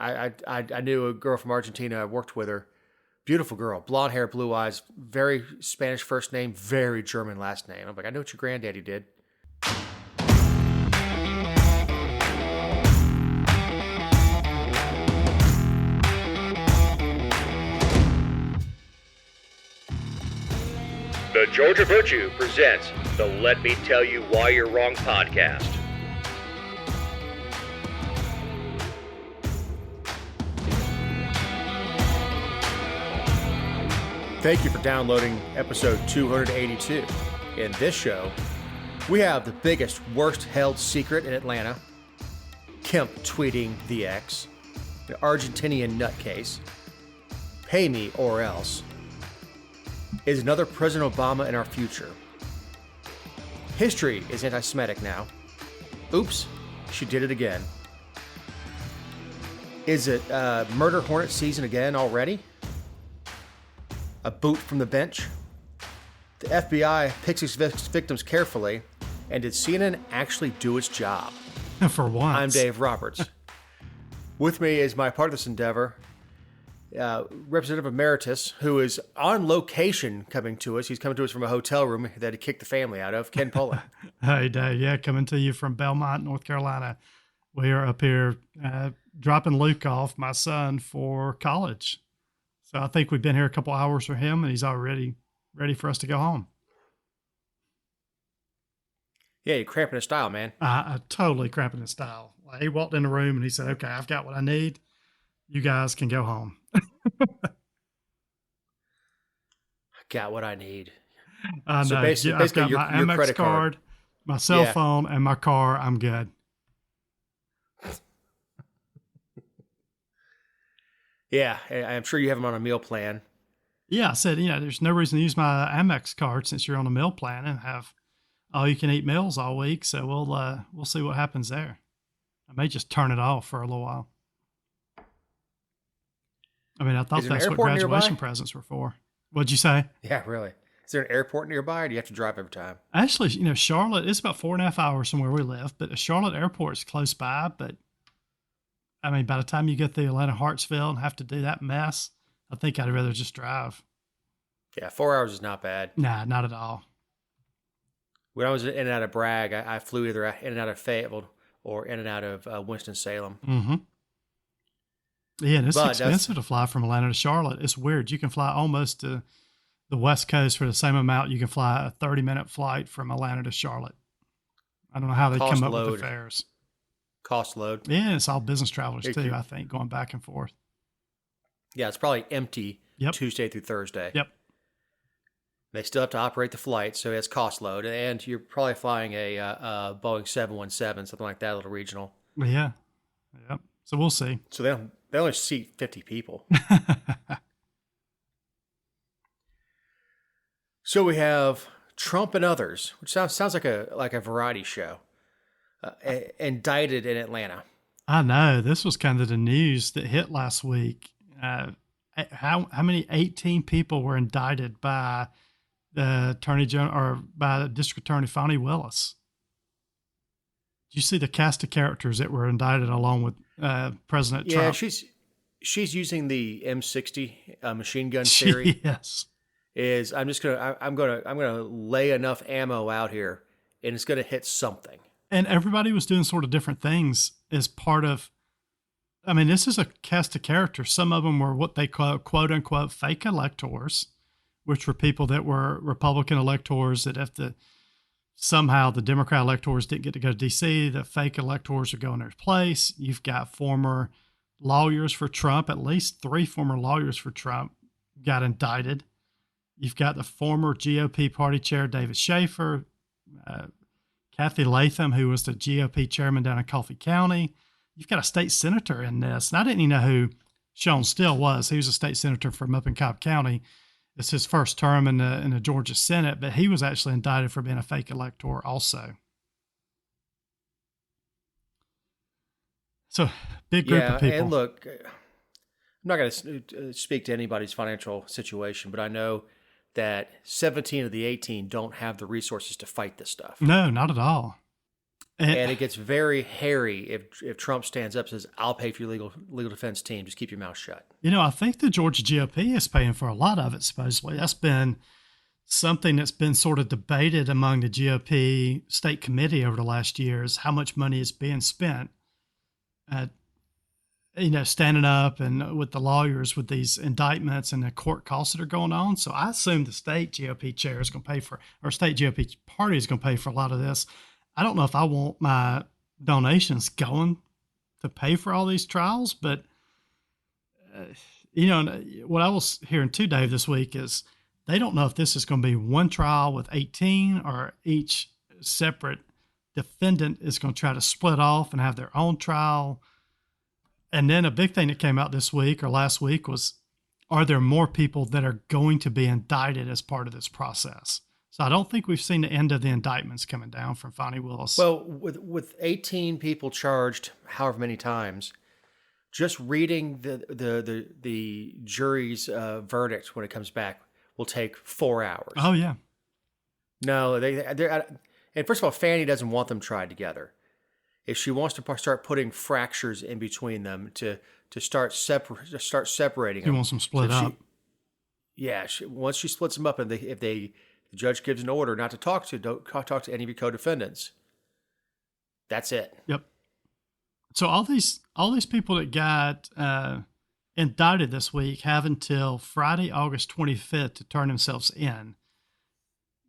I knew a girl from Argentina. I worked with her. Beautiful girl, blonde hair, blue eyes, very Spanish first name, very German last name. I'm like, I know what your granddaddy did. The Georgia Virtue presents the Let Me Tell You Why You're Wrong podcast. Thank you for downloading episode 282. In this show, we have the biggest, worst held secret in Atlanta, Kemp tweeting the X, the Argentinian nutcase, pay me or else, is another President Obama in our future? History is anti-Semitic now. Oops, she did it again. Is it murder hornet season again already? A boot from the bench? The FBI picks its victims carefully, and did CNN actually do its job? For once. I'm Dave Roberts. With me is my part of this endeavor, Representative Emeritus, who is on location coming to us. He's coming to us from a hotel room that he kicked the family out of, Ken Poland. Hey, Dave. Yeah, coming to you from Belmont, North Carolina. We are up here dropping Luke off, my son, for college. So I think we've been here a couple hours for him, and he's already ready for us to go home. Yeah, you're cramping his style, man. I totally cramping his style. Like, he walked in the room, and he said, okay, I've got what I need. You guys can go home. I got what I need. So basically I've got my Amex card, my cell phone, and my car. I'm good. Yeah, I'm sure you have them on a meal plan. Yeah, I said, there's no reason to use my Amex card since you're on a meal plan and have all-you-can-eat meals all week. So we'll see what happens there. I may just turn it off for a little while. I mean, I thought that's what graduation presents were for. What'd you say? Yeah, really. Is there an airport nearby, or do you have to drive every time? Actually, Charlotte, it's about 4.5 hours from where we live, but the Charlotte airport's close by. But I mean, by the time you get to Atlanta Hartsville and have to do that mess, I think I'd rather just drive. Yeah, 4 hours is not bad. Nah, not at all. When I was in and out of Bragg, I flew either in and out of Fayetteville or in and out of Winston-Salem. Mm-hmm. Yeah, and it's expensive to fly from Atlanta to Charlotte. It's weird. You can fly almost to the West Coast for the same amount. You can fly a 30-minute flight from Atlanta to Charlotte. I don't know how they come up with the fares. Cost load. Yeah, it's all business travelers too, I think, going back and forth. Yeah, it's probably empty Tuesday through Thursday. Yep. They still have to operate the flight, so it's cost load. And you're probably flying a Boeing 717, something like that, a little regional. Yeah. Yep. So we'll see. So they only seat 50 people. So we have Trump and others, which sounds like a variety show, indicted in Atlanta. I know. This was kind of the news that hit last week. How many 18 people were indicted by the Attorney General or by the District Attorney Fani Willis? Did you see the cast of characters that were indicted along with President Trump? Yeah, she's using the M60 machine gun theory. Yes, I'm gonna lay enough ammo out here, and it's gonna hit something. And everybody was doing sort of different things as part of. I mean, this is a cast of characters. Some of them were what they call quote unquote fake electors, which were people that were Republican electors that if somehow the Democrat electors didn't get to go to D.C., the fake electors would go in their place. You've got former lawyers for Trump, at least 3 former lawyers for Trump got indicted. You've got the former GOP party chair, David Schaefer, Kathy Latham, who was the GOP chairman down in Coffee County. You've got a state senator in this. And I didn't even know who Sean Steele was. He was a state senator from up in Cobb County. It's his first term in the Georgia Senate, but he was actually indicted for being a fake elector also. So, big group of people. And look, I'm not going to speak to anybody's financial situation, but I know that 17 of the 18 don't have the resources to fight this stuff. No, not at all. And it gets very hairy if Trump stands up and says, "I'll pay for your legal defense team. Just keep your mouth shut." I think the Georgia GOP is paying for a lot of it, supposedly. That's been something that's been sort of debated among the GOP state committee over the last years, how much money is being spent at, standing up and with the lawyers with these indictments and the court costs that are going on. So I assume the state GOP chair is going to pay for, or state GOP party is going to pay for a lot of this. I don't know if I want my donations going to pay for all these trials, but, what I was hearing too, Dave, this week is they don't know if this is going to be one trial with 18 or each separate defendant is going to try to split off and have their own trial. And then a big thing that came out this week or last week was, are there more people that are going to be indicted as part of this process? So I don't think we've seen the end of the indictments coming down from Fani Willis. Well, with 18 people charged, however many times, just reading the jury's verdict when it comes back will take 4 hours. Oh yeah. No, they're and first of all, Fani doesn't want them tried together. If she wants to start putting fractures in between them to start separating them, She wants them split up. Once she splits them up, and if the judge gives an order not to don't talk to any of your co-defendants, that's it. Yep. So all these people that got indicted this week have until Friday, August 25th to turn themselves in.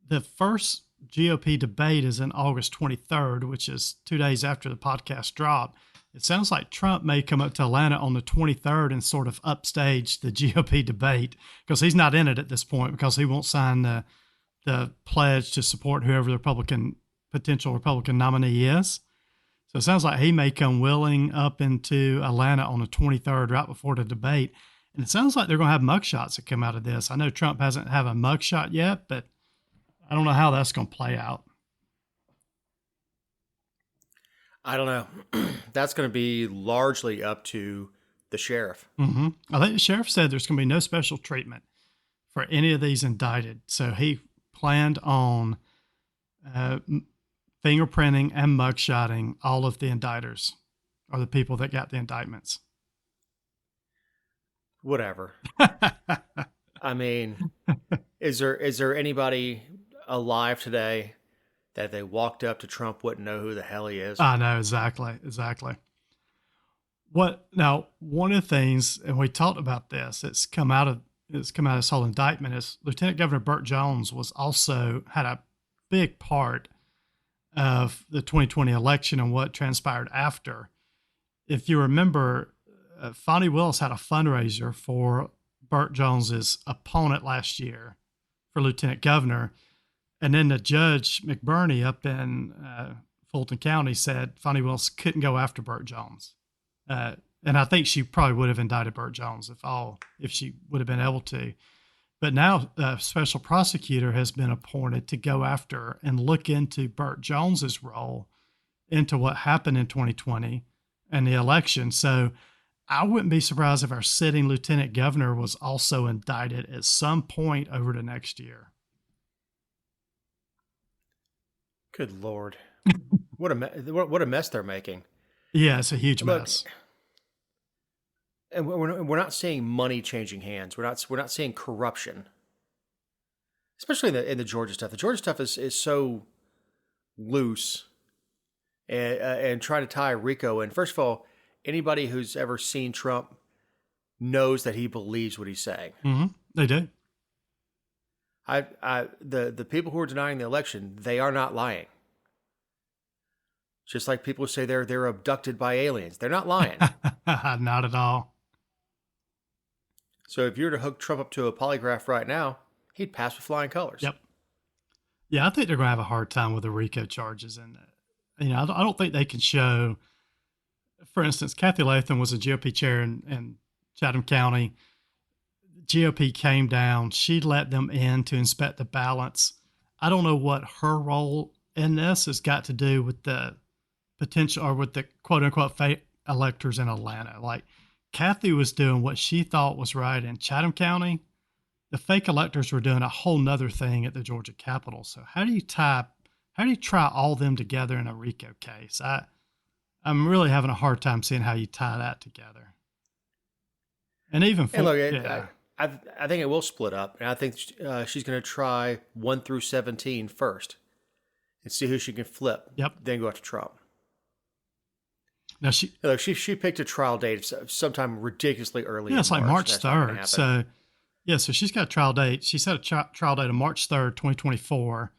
The first GOP debate is in August 23rd, which is 2 days after the podcast dropped. It sounds like Trump may come up to Atlanta on the 23rd and sort of upstage the GOP debate, because he's not in it at this point because he won't sign the pledge to support whoever the potential Republican nominee is. So it sounds like he may come willing up into Atlanta on the 23rd, right before the debate. And it sounds like they're going to have mugshots that come out of this. I know Trump hasn't had a mugshot yet, but I don't know how that's going to play out. I don't know. That's going to be largely up to the sheriff. Mm-hmm. I think the sheriff said there's going to be no special treatment for any of these indicted. So he planned on fingerprinting and mugshotting all of the indicters, or the people that got the indictments. Whatever. I mean, is there anybody alive today that if they walked up to Trump wouldn't know who the hell he is? I know, exactly. Now, one of the things, and we talked about this, it's come out of this whole indictment, is Lieutenant Governor Burt Jones had a big part of the 2020 election and what transpired after. If you remember, Fani Willis had a fundraiser for Burt Jones's opponent last year for lieutenant governor. And then the judge, McBurney, up in Fulton County, said Fani Willis couldn't go after Burt Jones. And I think she probably would have indicted Burt Jones if she would have been able to. But now a special prosecutor has been appointed to go after and look into Burt Jones's role into what happened in 2020 and the election. So I wouldn't be surprised if our sitting lieutenant governor was also indicted at some point over the next year. Good Lord. What a mess they're making. Yeah, it's a huge mess. And we're not seeing money changing hands. We're not seeing corruption, especially in the Georgia stuff. The Georgia stuff is so loose, and trying to tie RICO in. First of all, anybody who's ever seen Trump knows that he believes what he's saying. Mm-hmm. They do. The people who are denying the election, they are not lying. Just like people who say they're abducted by aliens, they're not lying. Not at all. So if you were to hook Trump up to a polygraph right now, he'd pass with flying colors. Yep. Yeah, I think they're going to have a hard time with the RICO charges, and I don't think they can show. For instance, Kathy Latham was a GOP chair in Chatham County. GOP came down. She let them in to inspect the ballots. I don't know what her role in this has got to do with the potential, or with the quote unquote fake electors in Atlanta. Like, Kathy was doing what she thought was right in Chatham County. The fake electors were doing a whole nother thing at the Georgia Capitol. So how do how do you try all them together in a RICO case? I'm really having a hard time seeing how you tie that together. And even for, And look, yeah. I think it will split up, and I think she's going to try 1 through 17 first, and see who she can flip. Yep. Then go after Trump. Now she picked a trial date sometime ridiculously early. Yeah, it's like March That's not gonna 3rd. So so she's got a trial date. She set a trial date of March 3rd, 2024.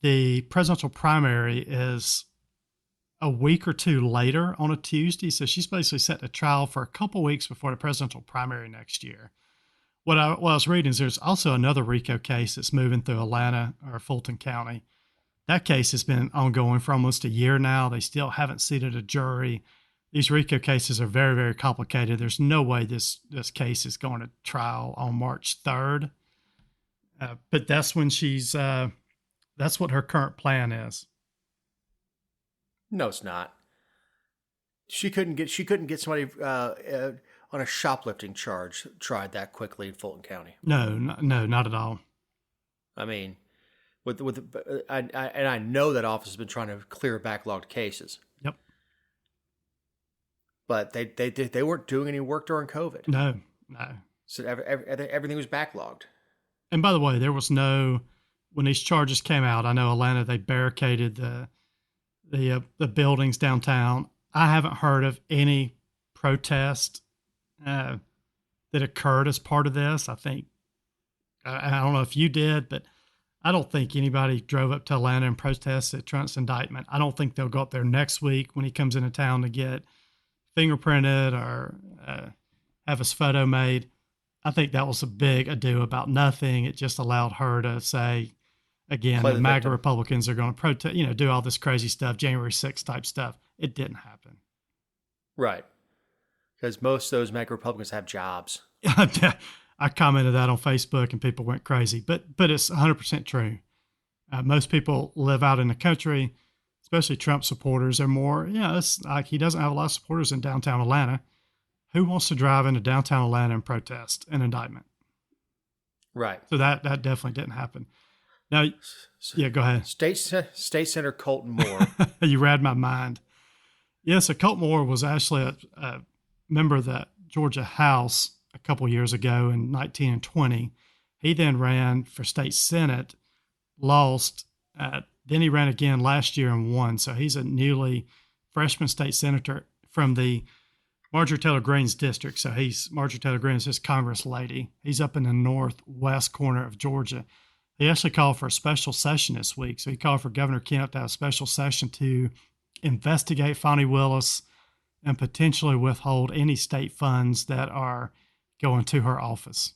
The presidential primary is a week or two later on a Tuesday. So she's basically set a trial for a couple weeks before the presidential primary next year. What I was reading is there's also another RICO case that's moving through Atlanta or Fulton County. That case has been ongoing for almost a year now. They still haven't seated a jury. These RICO cases are very, very complicated. There's no way this case is going to trial on March 3rd. But that's when that's what her current plan is. No, it's not. She couldn't get somebody on a shoplifting charge tried that quickly in Fulton County. No, not at all. I mean, I know that office has been trying to clear backlogged cases. Yep. But they weren't doing any work during COVID. No. So everything was backlogged. And by the way, there was when these charges came out, I know Atlanta, they barricaded the buildings downtown. I haven't heard of any protest that occurred as part of this. I think, I don't know if you did, but I don't think anybody drove up to Atlanta and protested Trump's indictment. I don't think they'll go up there next week when he comes into town to get fingerprinted or have his photo made. I think that was a big ado about nothing. It just allowed her to say, again, the MAGA victim. Republicans are going to protest, do all this crazy stuff, January 6th type stuff. It didn't happen. Right. Because most of those MAGA Republicans have jobs. I commented that on Facebook and people went crazy, but it's 100% true. Most people live out in the country, especially Trump supporters are more, it's like he doesn't have a lot of supporters in downtown Atlanta. Who wants to drive into downtown Atlanta and protest an indictment? Right. So that definitely didn't happen. Now, go ahead. State Senator Colton Moore. You read my mind. Yes, so Colton Moore was actually a member of the Georgia House a couple years ago in 19 and 20. He then ran for state Senate, lost. Then he ran again last year and won. So he's a newly freshman state senator from the Marjorie Taylor Greene's district. So Marjorie Taylor Greene is his Congress lady. He's up in the northwest corner of Georgia. He actually called for a special session this week. So he called for Governor Kemp to have a special session to investigate Fani Willis and potentially withhold any state funds that are going to her office.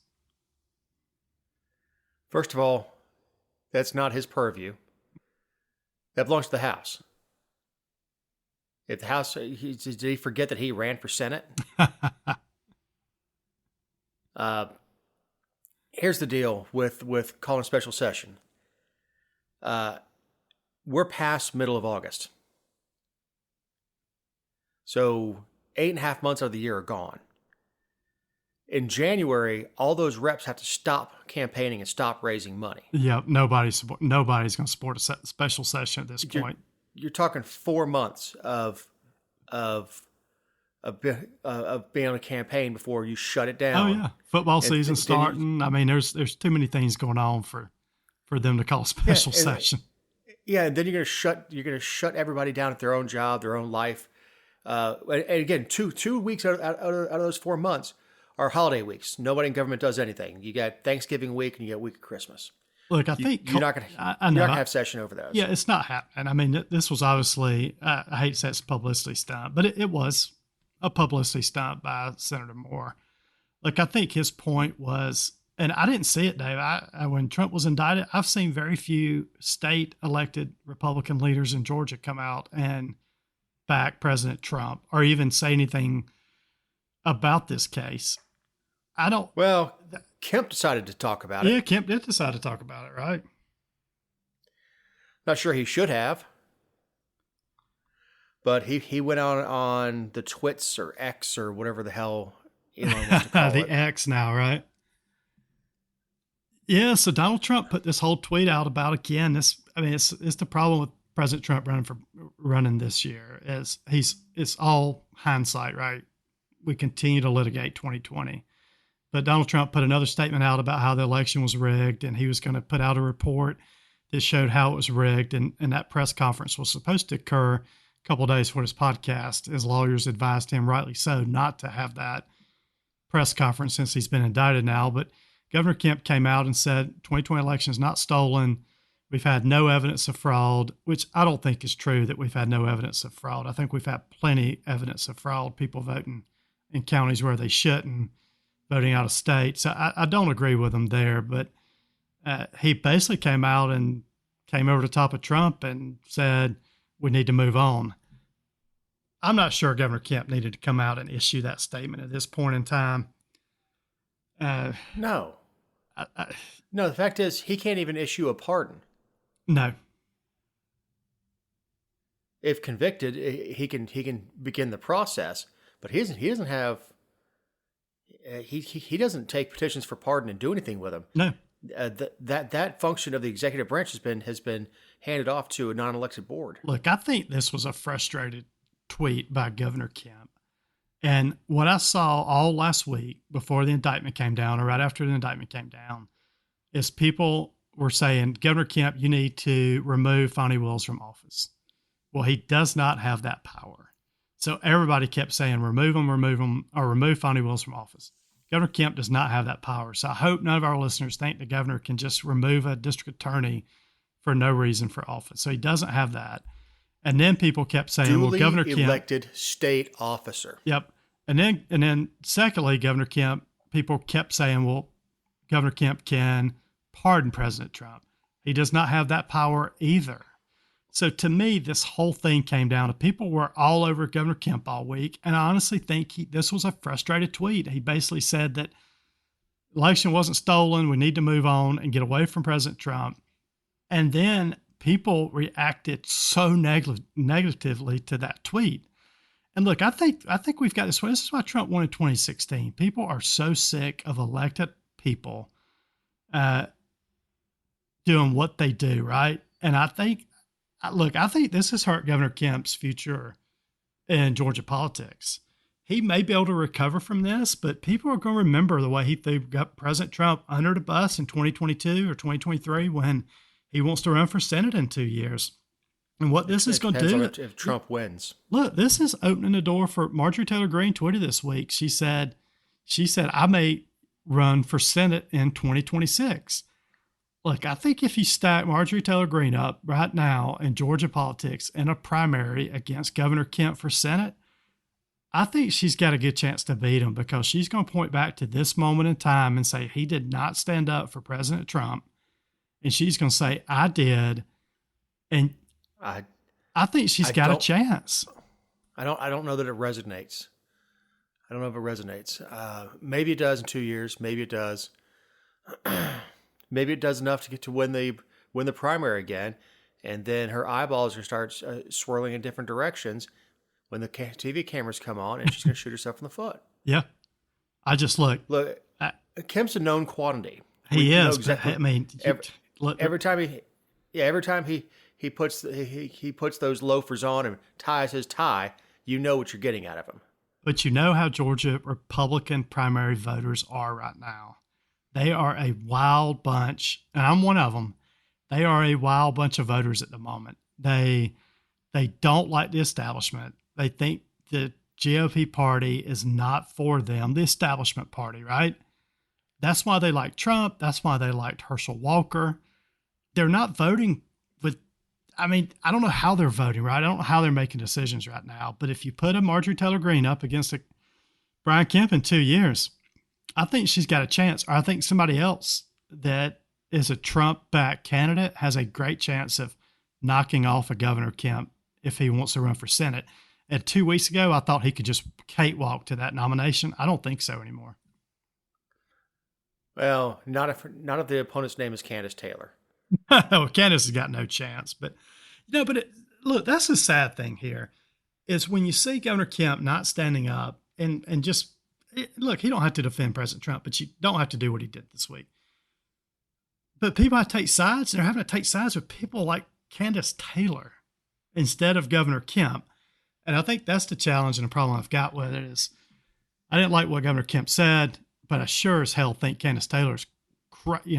First of all, that's not his purview. That belongs to the House. If the House, did he forget that he ran for Senate? Here's the deal with calling a special session. We're past middle of August. So 8.5 months of the year are gone. In January, all those reps have to stop campaigning and stop raising money. Yeah, nobody's going to support a special session at this point. You're talking 4 months of being on a campaign before you shut it down. Oh yeah, football season starting. I mean, there's too many things going on for them to call a special session. Yeah, and then you're gonna shut everybody down at their own job, their own life. And again, two weeks out of those 4 months are holiday weeks. Nobody in government does anything. You got Thanksgiving week and you got week of Christmas. Look, I think you're not gonna have session over those. Yeah, it's not happening. I mean, this was obviously I hate to say it's a publicity stunt, but it was a publicity stunt by Senator Moore. Like, I think his point was, and I didn't see it, Dave. When Trump was indicted, I've seen very few state elected Republican leaders in Georgia come out and back President Trump or even say anything about this case. Well, Kemp decided to talk about it. Yeah, Kemp did decide to talk about it, right? Not sure he should have. But he went on the Twits or X or whatever the hell Elon wants to call the it. X now, right? Yeah, so Donald Trump put this whole tweet out about, again, it's the problem with President Trump running this year is it's all hindsight, right? We continue to litigate 2020. But Donald Trump put another statement out about how the election was rigged, and he was going to put out a report that showed how it was rigged. And that press conference was supposed to occur a couple of days before his podcast. His lawyers advised him, rightly so, not to have that press conference since he's been indicted now. But Governor Kemp came out and said 2020 election is not stolen. We've had no evidence of fraud, which I don't think is true that we've had no evidence of fraud. I think we've had plenty evidence of fraud, people voting in counties where they shouldn't, voting out of state. So I don't agree with him there, but he basically came out and came over the top of Trump and said, we need to move on. I'm not sure Governor Kemp needed to come out and issue that statement at this point in time. No. No, the fact is he can't even issue a pardon. No. If convicted, he can begin the process, but he doesn't have. He doesn't take petitions for pardon and do anything with them. No. That function of the executive branch has been handed off to a non-elected board. Look, I think this was a frustrated tweet by Governor Kemp. And what I saw all last week before the indictment came down, or right after the indictment came down, is people were saying, Governor Kemp, you need to remove Fani Willis from office. Well, he does not have that power. So everybody kept saying, remove him, or remove Fani Willis from office. Governor Kemp does not have that power. So I hope none of our listeners think the governor can just remove a district attorney for no reason for office. So he doesn't have that. And then people kept saying, Duly well, Governor Kemp, elected state officer. Yep. And then secondly, Governor Kemp, people kept saying, well, Governor Kemp can pardon President Trump. He does not have that power either. So to me, this whole thing came down to people were all over Governor Kemp all week. And I honestly think this was a frustrated tweet. He basically said that election wasn't stolen. We need to move on and get away from President Trump. And then people reacted so negatively to that tweet. And look, I think we've got this. This is why Trump won in 2016. People are so sick of elected people doing what they do, right? And I think this has hurt Governor Kemp's future in Georgia politics. He may be able to recover from this, but people are going to remember the way he threw President Trump under the bus in 2022 or 2023 when he wants to run for Senate in 2 years. And what this is going to do, if Trump wins. Look, this is opening the door for Marjorie Taylor Greene tweeted this week. She said, I may run for Senate in 2026. Look, I think if you stack Marjorie Taylor Greene up right now in Georgia politics in a primary against Governor Kemp for Senate, I think she's got a good chance to beat him because she's going to point back to this moment in time and say he did not stand up for President Trump. And she's going to say, I did. And I think she's got a chance. I don't know that it resonates. I don't know if it resonates. Maybe it does in 2 years. Maybe it does. Maybe it does enough to get to win the primary again, and then her eyeballs are start swirling in different directions when the TV cameras come on, and she's going to shoot herself in the foot. Yeah, I just look. Kemp's a known quantity. He is. Exactly, I mean, every time he puts those loafers on and ties his tie, you know what you're getting out of him. But you know how Georgia Republican primary voters are right now. They are a wild bunch, and I'm one of them. They are a wild bunch of voters at the moment. They don't like the establishment. They think the GOP party is not for them, the establishment party, right? That's why they like Trump. That's why they liked Herschel Walker. They're not voting I don't know how they're voting, right? I don't know how they're making decisions right now. But if you put a Marjorie Taylor Greene up against a Brian Kemp in 2 years, I think she's got a chance. Or I think somebody else that is a Trump-backed candidate has a great chance of knocking off a Governor Kemp if he wants to run for Senate. And 2 weeks ago, I thought he could just cakewalk to that nomination. I don't think so anymore. Well, not if the opponent's name is Candace Taylor. Oh, Candace has got no chance. But look, that's the sad thing here is when you see Governor Kemp not standing up and just look, he don't have to defend President Trump, but you don't have to do what he did this week. But people have to take sides. They're having to take sides with people like Candace Taylor instead of Governor Kemp. And I think that's the challenge and the problem I've got with it is I didn't like what Governor Kemp said, but I sure as hell think Candace Taylor's,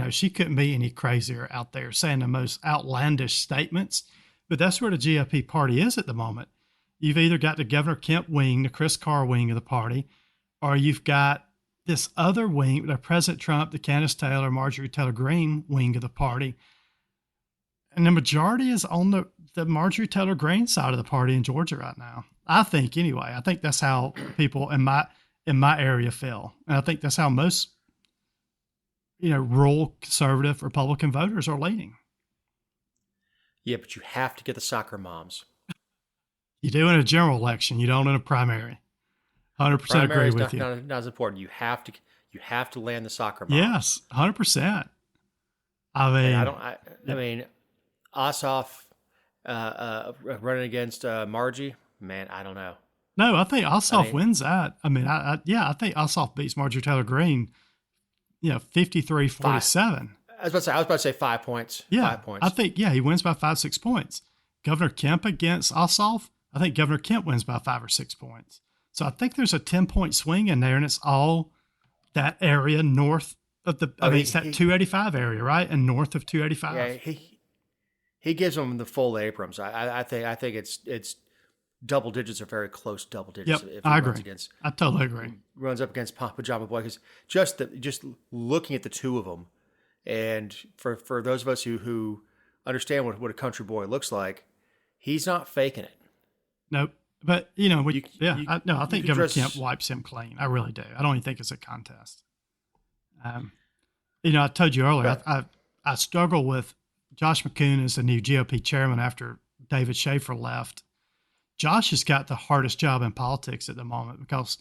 she couldn't be any crazier out there saying the most outlandish statements. But that's where the GOP party is at the moment. You've either got the Governor Kemp wing, the Chris Carr wing of the party, or you've got this other wing, the President Trump, the Candace Taylor, Marjorie Taylor Greene wing of the party. And the majority is on the Marjorie Taylor Greene side of the party in Georgia right now. I think anyway. I think that's how people in my area feel. And I think that's how most, rural conservative Republican voters are leaning. Yeah, but you have to get the soccer moms. You do in a general election. You don't in a primary. 100% agree with you. Not as important. You have to land the soccer moms. Yes, 100%. I mean, Ossoff running against Margie. Man, I don't know. No, I think Ossoff wins that. I mean, I think Ossoff beats Marjorie Taylor Greene. 53-47. I was about to say 5 points. Yeah, 5 points. I think he wins by 5-6 points. Governor Kemp against Ossoff, I think Governor Kemp wins by 5 or 6 points. So I think there's a 10-point swing in there, and it's all that area north of the. It's that 285 area, right, and north of 285. Yeah, he gives them the full Abrams. I think it's double digits or very close double digits. Yep, I agree. I totally agree. Runs up against Pajama Boy because just looking at the two of them, and for those of us who understand what a country boy looks like, he's not faking it. Nope. But I think Governor Kemp wipes him clean. I really do. I don't even think it's a contest. I told you earlier, I struggle with Josh McCoon as the new GOP chairman after David Schaefer left. Josh has got the hardest job in politics at the moment because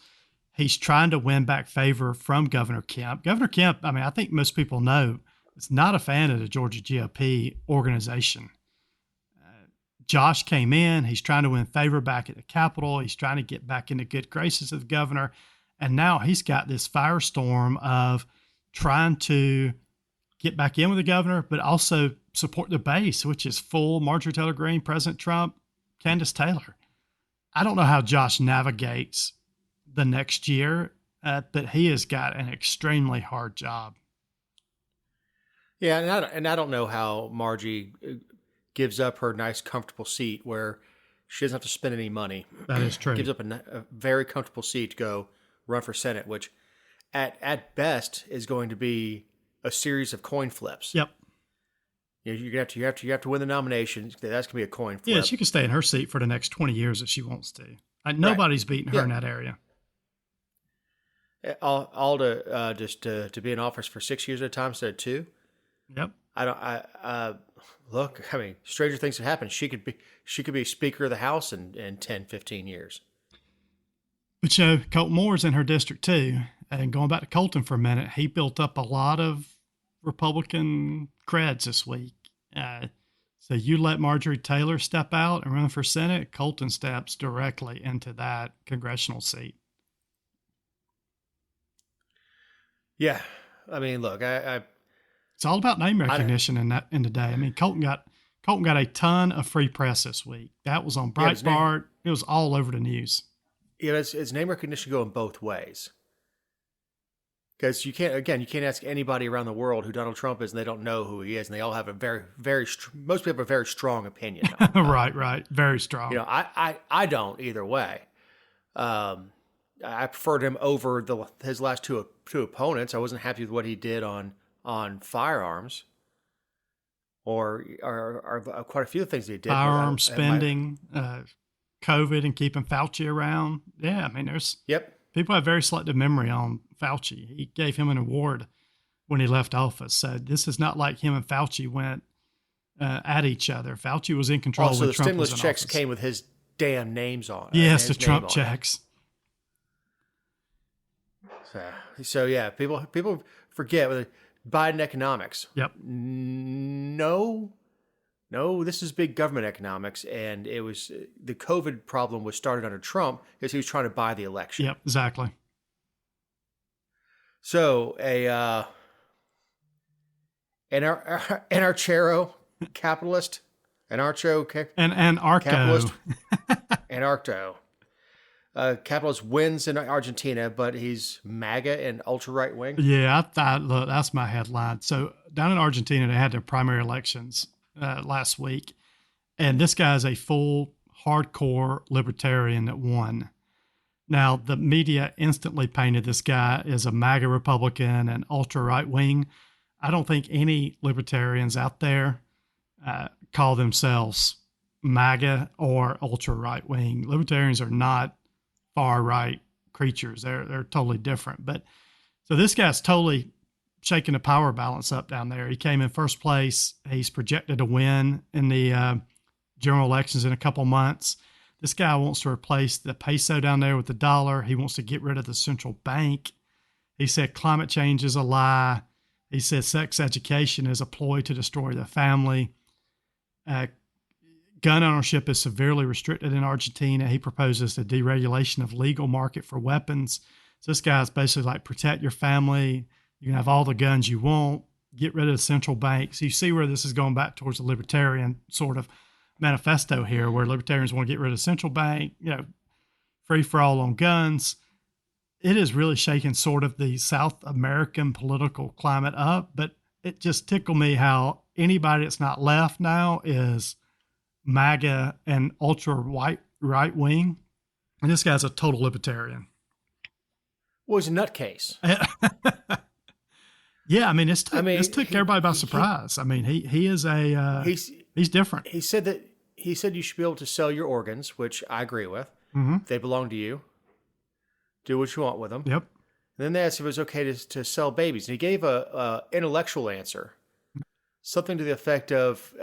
he's trying to win back favor from Governor Kemp. Governor Kemp, I think most people know, is not a fan of the Georgia GOP organization. Josh came in. He's trying to win favor back at the Capitol. He's trying to get back in the good graces of the governor. And now he's got this firestorm of trying to get back in with the governor, but also support the base, which is full Marjorie Taylor Greene, President Trump, Candace Taylor. I don't know how Josh navigates the next year, but he has got an extremely hard job. Yeah, and I don't know how Margie gives up her nice, comfortable seat where she doesn't have to spend any money. That is true. Gives up a very comfortable seat to go run for Senate, which at best is going to be a series of coin flips. Yep. You have to win the nomination. That's going to be a coin flip. Yeah, she can stay in her seat for the next 20 years if she wants to. Nobody's beating her in that area. All to just to be in office for 6 years at a time instead of 2. Yep. Look, stranger things have happened. She could be Speaker of the House in 10, 15 years. But Colton Moore's in her district too. And going back to Colton for a minute, he built up a lot of Republican creds this week. So you let Marjorie Taylor step out and run for Senate, Colton steps directly into that congressional seat. Yeah. Look, it's all about name recognition in the day. Colton got a ton of free press this week. That was on Breitbart. It was all over the news. Yeah, it's name recognition going both ways. Because you can't ask anybody around the world who Donald Trump is, and they don't know who he is, and they all have a most people have a very strong opinion. Right, very strong. I don't either way. I preferred him over his last two opponents. I wasn't happy with what he did on firearms, or quite a few of the things he did. Firearm spending, COVID, and keeping Fauci around. Yeah, there's people have very selective memory on Fauci. He gave him an award when he left office. So this is not like him and Fauci went at each other. Fauci was in control when Trump was in office. Also, the stimulus checks came with his damn names on it. Yes, the Trump checks. So yeah, people forget with Biden economics. Yep. No, this is big government economics, and it was the COVID problem was started under Trump because he was trying to buy the election. Yep, exactly. Anarchero capitalist, anarcho and Arco. capitalist, anarcho. Capitalist wins in Argentina, but he's MAGA and ultra right wing. Yeah, I thought, look, that's my headline. So down in Argentina, they had their primary elections last week, and this guy is a full hardcore libertarian that won. Now, the media instantly painted this guy as a MAGA Republican and ultra right wing. I don't think any libertarians out there call themselves MAGA or ultra right wing. Libertarians are not far right creatures. They're totally different. But so this guy's totally shaking the power balance up down there. He came in first place. He's projected to win in the general elections in a couple months. This guy wants to replace the peso down there with the dollar. He wants to get rid of the central bank. He said climate change is a lie. He said sex education is a ploy to destroy the family. Gun ownership is severely restricted in Argentina. He proposes the deregulation of legal market for weapons. So this guy's basically like, protect your family. You can have all the guns you want. Get rid of the central bank. So you see where this is going back towards the libertarian sort of manifesto here, where libertarians want to get rid of the central bank, free for all on guns. It is really shaking sort of the South American political climate up, but it just tickled me how anybody that's not left now is MAGA and ultra right wing. And this guy's a total libertarian. Well, he's a nutcase. Yeah, I mean, this took everybody by surprise. He is he's different. He said you should be able to sell your organs, which I agree with. Mm-hmm. They belong to you. Do what you want with them. Yep. And then they asked if it was okay to sell babies, and he gave a intellectual answer, something to the effect of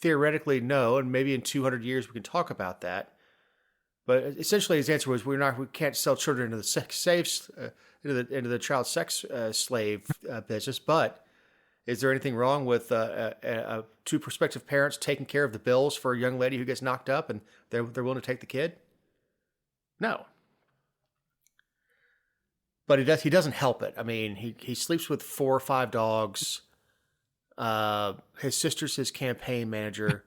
theoretically no, and maybe in 200 years we can talk about that. But essentially, his answer was we can't sell children into the sex slaves, into the child sex slave business. But is there anything wrong with two prospective parents taking care of the bills for a young lady who gets knocked up and they're willing to take the kid? No. But he doesn't help it. I mean, he sleeps with 4 or 5 dogs. His sister's his campaign manager.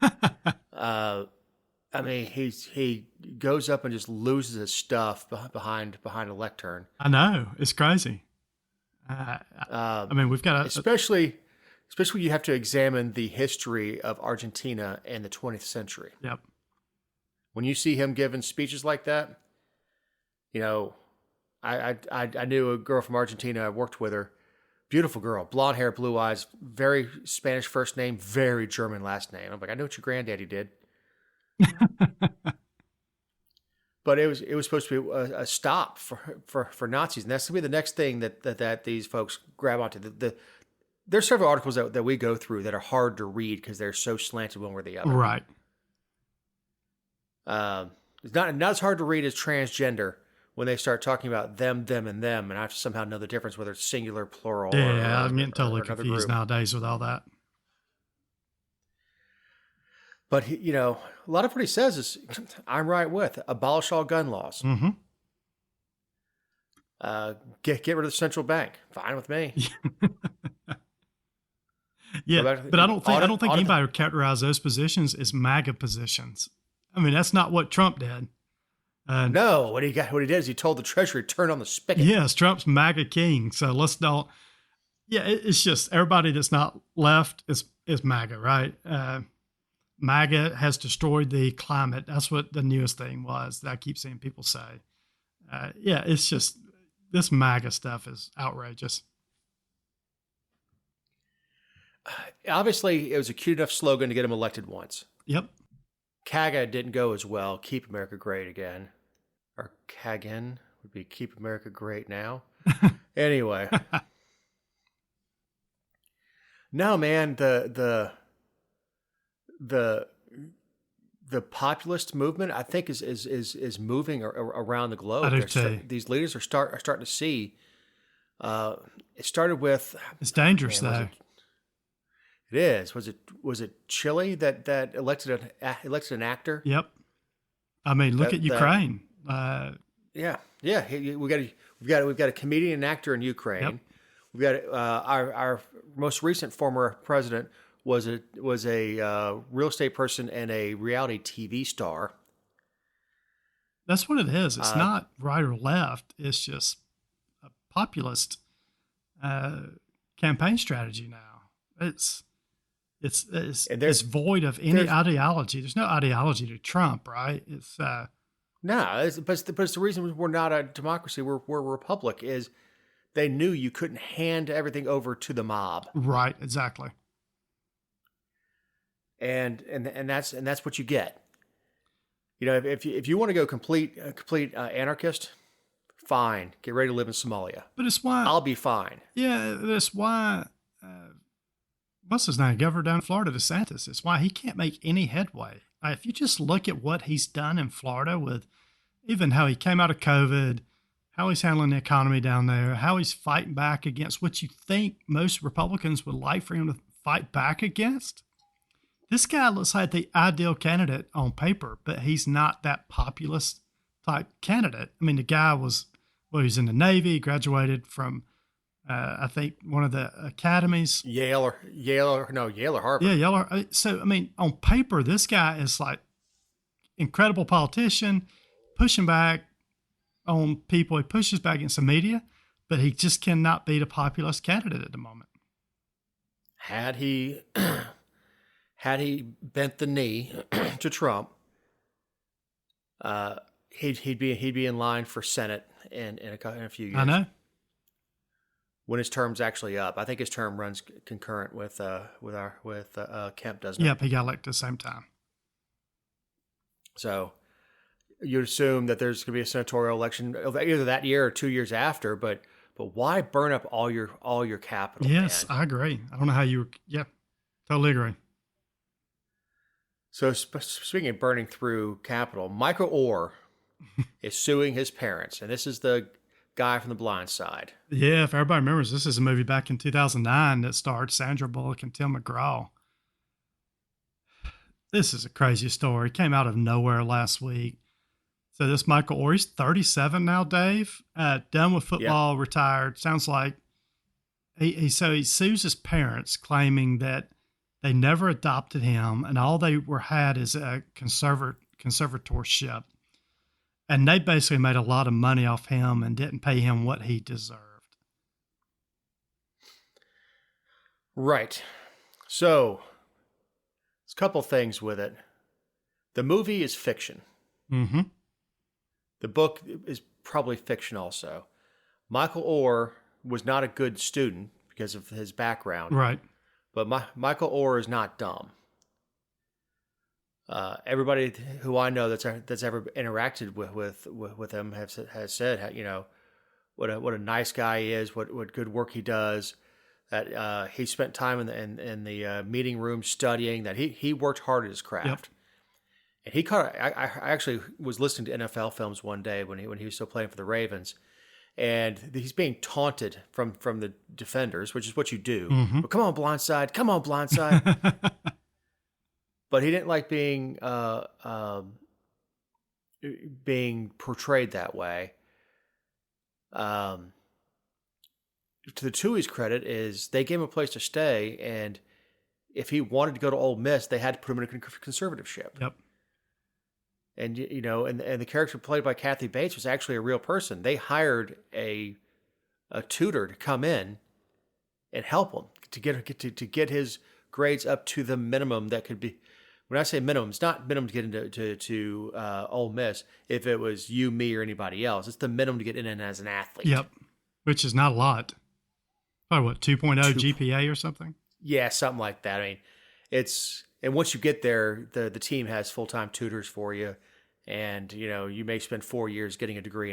He goes up and just loses his stuff behind a lectern. I know, it's crazy. We've got especially you have to examine the history of Argentina in the 20th century. Yep. When you see him giving speeches like that, I knew a girl from Argentina. I worked with her. Beautiful girl, blonde hair, blue eyes, very Spanish first name, very German last name. I'm like, I know what your granddaddy did. But it was supposed to be a stop for Nazis, and that's going to be the next thing that these folks grab onto. There's several articles that we go through that are hard to read because they're so slanted one way or the other. Right. It's not as hard to read as transgender when they start talking about them, and them, and I have to somehow know the difference whether it's singular, plural. Yeah, I'm getting totally confused group nowadays with all that. But a lot of what he says is, I'm right with abolish all gun laws. Mm-hmm. Get rid of the central bank. Fine with me. Yeah, but I don't think anybody would characterize those positions as MAGA positions. I mean, that's not what Trump did. No, what he did is he told the Treasury to turn on the spigot. Yes, Trump's MAGA king. So let's not. Yeah, it's just everybody that's not left is MAGA, right? MAGA has destroyed the climate. That's what the newest thing was that I keep seeing people say. It's just this MAGA stuff is outrageous. Obviously, it was a cute enough slogan to get him elected once. Yep. CAGA didn't go as well. Keep America Great again. Or CAGN would be Keep America Great Now. Anyway. No, man, the populist movement, I think, is moving around the globe. I do too. These leaders are starting to see. It started with. It's dangerous, though. It is. Was it Chile that elected an actor? Yep. I mean, look at Ukraine. We've got a comedian and actor in Ukraine. Yep. We've got our most recent former president was a real estate person and a reality TV star. That's what it is. It's not right or left. It's just a populist campaign strategy now. It's void of any ideology. There's no ideology to Trump, right? It's but it's the reason we're not a democracy. We're a republic. Is they knew you couldn't hand everything over to the mob. Right. Exactly. And that's what you get. You know, if you want to go complete anarchist, fine. Get ready to live in Somalia. But it's why I'll be fine. Yeah, that's why. What's his name? Governor down in Florida, DeSantis. It's why he can't make any headway. If you just look at what he's done in Florida, with even how he came out of COVID, how he's handling the economy down there, how he's fighting back against what you think most Republicans would like for him to fight back against. This guy looks like the ideal candidate on paper, but he's not that populist type candidate. I mean, the guy he's in the Navy, graduated from, I think, one of the academies. Yale or Harvard. Yeah, Yale. So, I mean, on paper, this guy is like incredible politician, pushing back on people. He pushes back against the media, but he just cannot beat a populist candidate at the moment. Had he bent the knee to Trump, he'd be in line for Senate in a few years. I know. When his term's actually up, I think his term runs concurrent with Kemp, doesn't it? Yep, he got elected at the same time. So you'd assume that there's going to be a senatorial election either that year or 2 years after. But why burn up all your capital? Yes, man? I agree. I don't know how you. Yeah, totally agree. So speaking of burning through capital, Michael Oher is suing his parents, and this is the guy from The Blind Side. Yeah, if everybody remembers, this is a movie back in 2009 that starred Sandra Bullock and Tim McGraw. This is a crazy story. It came out of nowhere last week. So this Michael Oher, he's 37 now, Dave. Done with football, retired. Sounds like he sues his parents, claiming that they never adopted him, and all they had is a conservatorship. And they basically made a lot of money off him and didn't pay him what he deserved. Right. So, there's a couple things with it. The movie is fiction. Mm-hmm. The book is probably fiction also. Michael Oher was not a good student because of his background. Right. But Michael Oher is not dumb. Everybody who I know that's ever interacted with him has said, you know, what a nice guy he is, what good work he does. That he spent time in the meeting room studying. That he worked hard at his craft. Yep. And he I actually was listening to NFL films one day when he was still playing for the Ravens. And he's being taunted from the defenders, which is what you do. Mm-hmm. But come on, blindside! Come on, blindside! But he didn't like being portrayed that way. To the Tuohys' credit is they gave him a place to stay, and if he wanted to go to Ole Miss, they had to put him in a conservatorship. Yep. And you know, and the character played by Kathy Bates was actually a real person. They hired a tutor to come in and help him to get his grades up to the minimum that could be. When I say minimum, it's not minimum to get into Ole Miss. If it was you, me, or anybody else, it's the minimum to get in as an athlete. Yep. Which is not a lot. Probably what, 2.0 GPA or something? Yeah, something like that. I mean, and once you get there, the team has full-time tutors for you, and you know you may spend 4 years getting a degree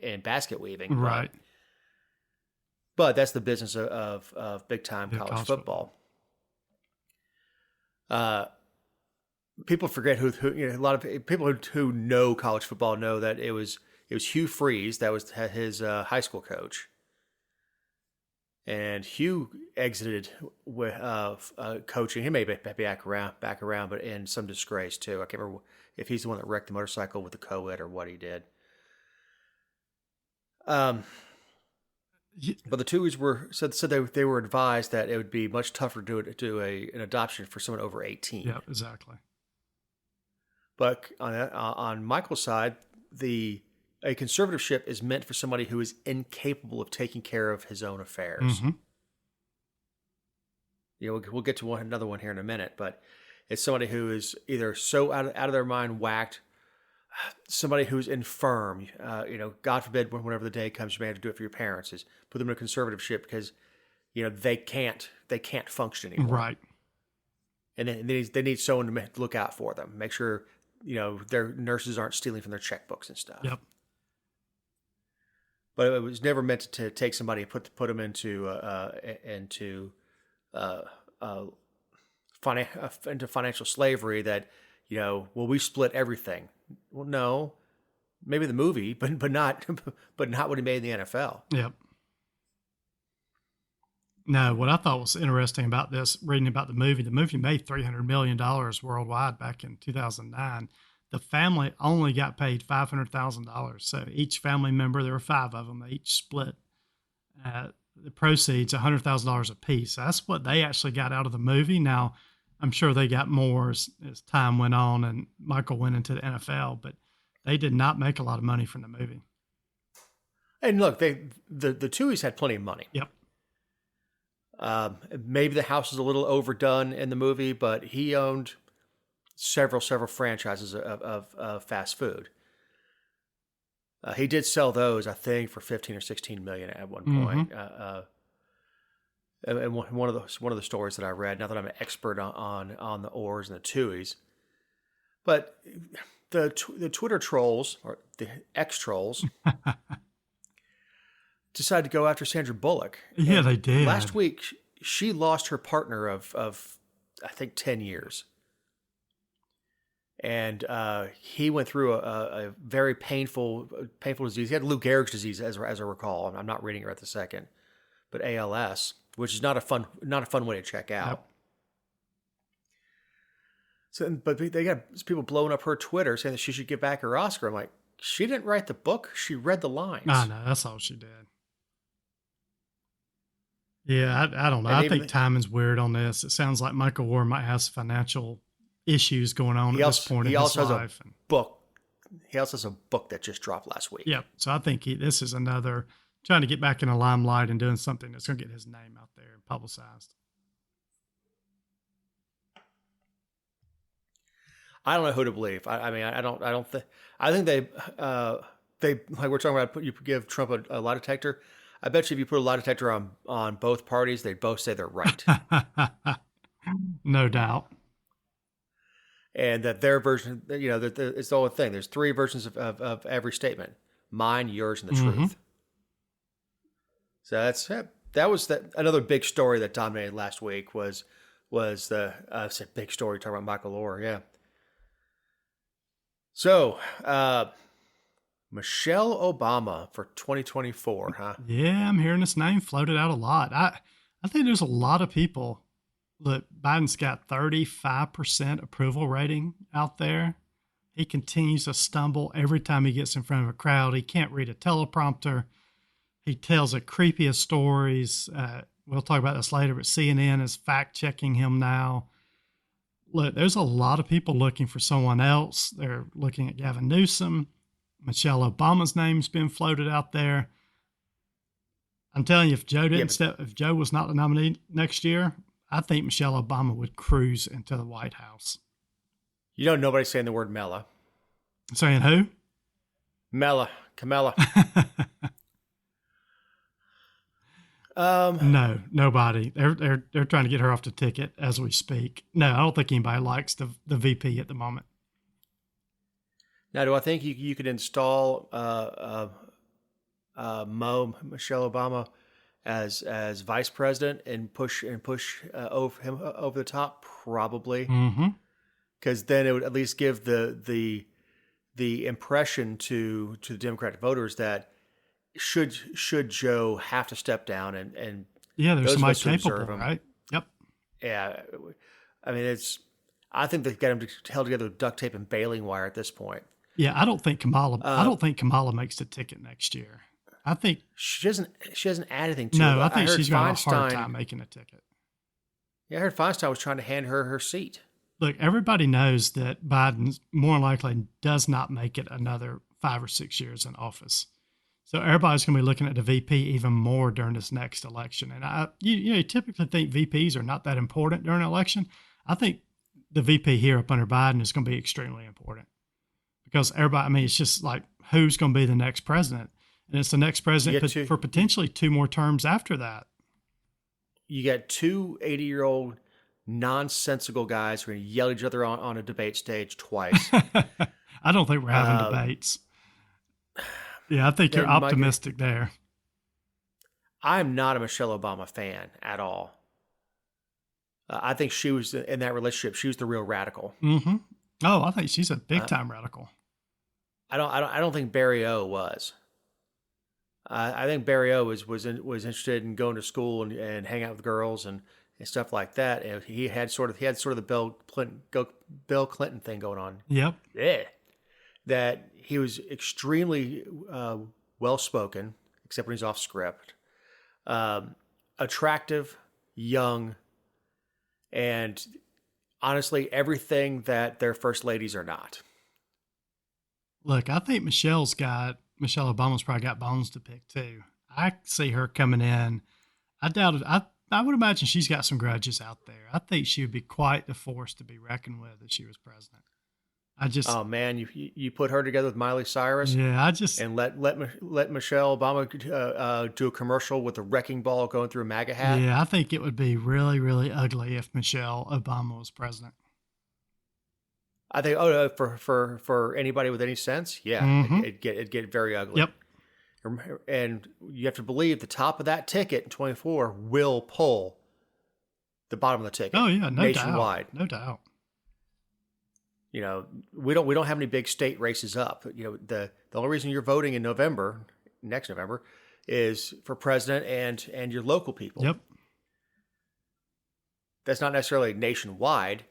in basket weaving. Right. But that's the business of big-time college football. People forget who you know, a lot of people who know college football know that it was Hugh Freeze that was his high school coach. And Hugh exited with coaching. He may be back around, but in some disgrace too. I can't remember if he's the one that wrecked the motorcycle with the co-ed or what he did. But the Tuohys said they were advised that it would be much tougher to do an adoption for someone over 18. Yeah, exactly. But on Michael's side, a conservatorship is meant for somebody who is incapable of taking care of his own affairs. Mm-hmm. We'll get to another one here in a minute, but it's somebody who is either so out of their mind whacked, somebody who's infirm. God forbid, whenever the day comes, you may have to do it for your parents. Is put them in a conservatorship because they can't function anymore. Right. And then they need someone to look out for them, make sure their nurses aren't stealing from their checkbooks and stuff. Yep. But it was never meant to take somebody and put them into financial slavery. That we split everything. Well, no, maybe the movie, but not what he made in the NFL. Yep. No, what I thought was interesting about this, reading about the movie made $300 million worldwide back in 2009. The family only got paid $500,000. So each family member, there were 5 of them, they each split the proceeds, $100,000 a piece. So that's what they actually got out of the movie. Now, I'm sure they got more as time went on and Michael went into the NFL, but they did not make a lot of money from the movie. And look, the Tuohys had plenty of money. Yep. Maybe the house is a little overdone in the movie, but he owned several franchises of fast food. He did sell those, I think, for 15 or 16 million at one point. And one of the stories that I read, not that I'm an expert on the Orrs and the Tuohys, but the Twitter trolls or the ex-trolls decided to go after Sandra Bullock. Yeah, they did. Last week, she lost her partner of I think 10 years. And he went through a very painful disease. He had Lou Gehrig's disease, as I recall. I'm not reading it right this second, but ALS, which is not a fun way to check out. Yep. So, but they got people blowing up her Twitter saying that she should get back her Oscar. I'm like, she didn't write the book; she read the lines. I know, that's all she did. Yeah, I don't know. I think timing's weird on this. It sounds like Michael Oher might have some financial issues going on at this point in his life. He also has a book that just dropped last week. Yeah, so I think this is another trying to get back in the limelight and doing something that's going to get his name out there and publicized. I don't know who to believe. I think they like we're talking about. You give Trump a lie detector. I bet you if you put a lie detector on both parties, they'd both say they're right. No doubt. And that their version, it's the whole thing. There's 3 versions of every statement: mine, yours, and the truth. So that was another big story that dominated last week was the big story talking about Michael Oher. Yeah. So, Michelle Obama for 2024, huh? Yeah, I'm hearing this name floated out a lot. I think there's a lot of people. Look, Biden's got 35% approval rating out there. He continues to stumble every time he gets in front of a crowd. He can't read a teleprompter. He tells the creepiest stories. We'll talk about this later, but CNN is fact-checking him now. Look, there's a lot of people looking for someone else. They're looking at Gavin Newsom. Michelle Obama's name's been floated out there. I'm telling you, if Joe was not the nominee next year, I think Michelle Obama would cruise into the White House. Nobody's saying the word Mela. Saying who? Kamala. No, nobody. They're trying to get her off the ticket as we speak. No, I don't think anybody likes the VP at the moment. Now, do I think you could install Michelle Obama as vice president and push over him over the top? Probably, because then it would at least give the impression to the Democratic voters that should Joe have to step down and there's somebody capable, right? Yep. Yeah, I mean I think they've got him held together with duct tape and baling wire at this point. Yeah, I don't think Kamala makes the ticket next year. I think she doesn't add anything to it. no. I think heard she's got a hard Feinstein- time making a ticket. Yeah, I heard Feinstein was trying to hand her seat. Look, everybody knows that Biden more likely does not make it another 5 or 6 years in office. So everybody's going to be looking at the VP even more during this next election. And you typically think VPs are not that important during an election. I think the VP here up under Biden is going to be extremely important because everybody, I mean, it's just like who's going to be the next president. And it's the next president for potentially 2 more terms after that. You got 2 80-year-old nonsensical guys who are going to yell at each other on a debate stage twice. I don't think we're having debates. Yeah, I think you're optimistic there. I'm not a Michelle Obama fan at all. I think she was in that relationship. She was the real radical. Mm-hmm. Oh, I think she's a big time radical. I don't think Barry O was. I think Barry O was interested in going to school and hang out with girls and stuff like that. And he had sort of the Bill Clinton thing going on. Yep. Yeah. That he was extremely well spoken, except when he's off script. Attractive, young, and honestly, everything that their first ladies are not. Look, I think Michelle Obama's probably got bones to pick too. I see her coming in. I doubt it. I would imagine she's got some grudges out there. I think she would be quite the force to be reckoned with if she was president. Oh man, you put her together with Miley Cyrus. Yeah, and let Michelle Obama do a commercial with a wrecking ball going through a MAGA hat. Yeah, I think it would be really, really ugly if Michelle Obama was president. I think for anybody with any sense, yeah, mm-hmm. it'd get very ugly. Yep. And you have to believe the top of that ticket in 24 will pull the bottom of the ticket. Oh yeah, nationwide, no doubt. You know, we don't have any big state races up. You know, the only reason you're voting in next November, is for president and your local people. Yep. That's not necessarily nationwide,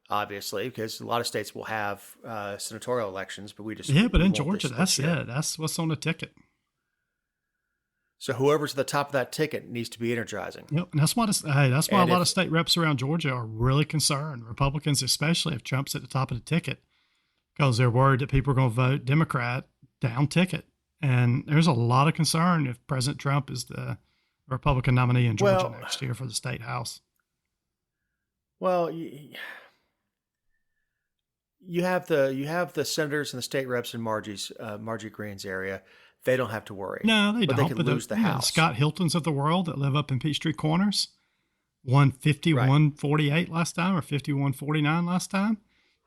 obviously, because a lot of states will have senatorial elections, but but in Georgia, that's it. That's what's on the ticket. So whoever's at the top of that ticket needs to be energizing. Yep, and that's why a lot of state reps around Georgia are really concerned, Republicans especially, if Trump's at the top of the ticket, because they're worried that people are going to vote Democrat down ticket. And there's a lot of concern if President Trump is the Republican nominee in Georgia next year for the state house. Well, you have the senators and the state reps in Marjorie Greene's area. They don't have to worry. No, they don't. They can lose the House. Scott Hiltons of the world that live up in Peachtree Corners won 51-48 last time or 51-49 last time.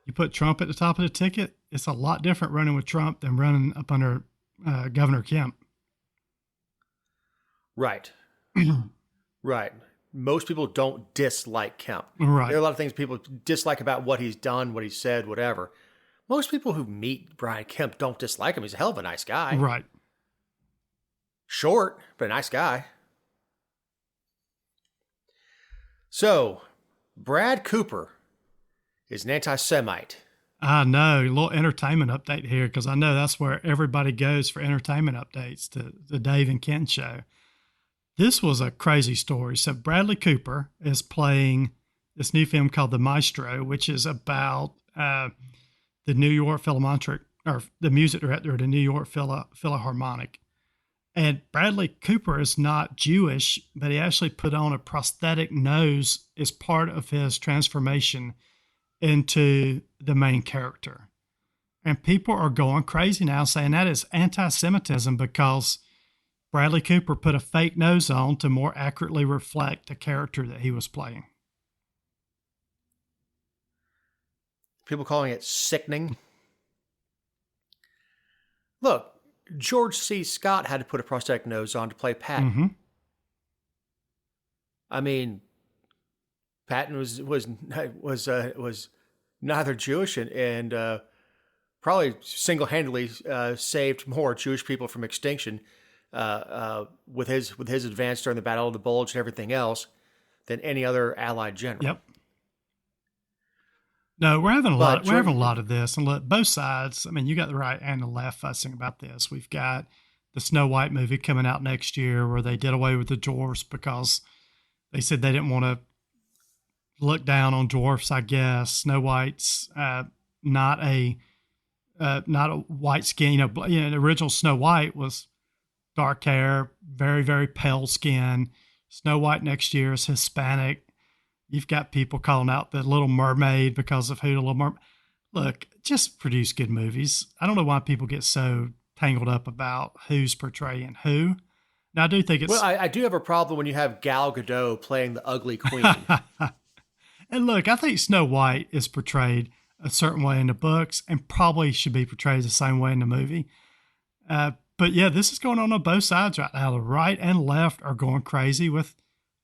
You put Trump at the top of the ticket, it's a lot different running with Trump than running up under Governor Kemp. Right. Right. Most people don't dislike Kemp. Right. There are a lot of things people dislike about what he's done, what he said, whatever. Most people who meet Brian Kemp don't dislike him. He's a hell of a nice guy. Right. Short, but a nice guy. So, Brad Cooper is an anti-Semite. I know. A little entertainment update here, because I know that's where everybody goes for entertainment updates, to the Dave and Ken show. This was a crazy story. So Bradley Cooper is playing this new film called The Maestro, which is about the New York Philharmonic, or the music director of the New York Philharmonic. And Bradley Cooper is not Jewish, but he actually put on a prosthetic nose as part of his transformation into the main character. And people are going crazy now saying that is anti-Semitism because Bradley Cooper put a fake nose on to more accurately reflect the character that he was playing. People calling it sickening. Look, George C. Scott had to put a prosthetic nose on to play Patton. Mm-hmm. I mean, Patton was neither Jewish and probably single-handedly saved more Jewish people from extinction with his advance during the Battle of the Bulge and everything else than any other Allied general. Yep. No, we're having a lot. We're having a lot of this, and look, both sides. I mean, you got the right and the left fussing about this. We've got the Snow White movie coming out next year, where they did away with the dwarfs because they said they didn't want to look down on dwarfs. I guess Snow White's not a white skin. The original Snow White was dark hair, very, very pale skin. Snow White next year is Hispanic. You've got people calling out the Little Mermaid because of who the Little Mermaid. Look, just produce good movies. I don't know why people get so tangled up about who's portraying who. Now, I do think it's... Well, I do have a problem when you have Gal Gadot playing the ugly queen. And look, I think Snow White is portrayed a certain way in the books and probably should be portrayed the same way in the movie. But yeah, this is going on both sides right now. The right and left are going crazy with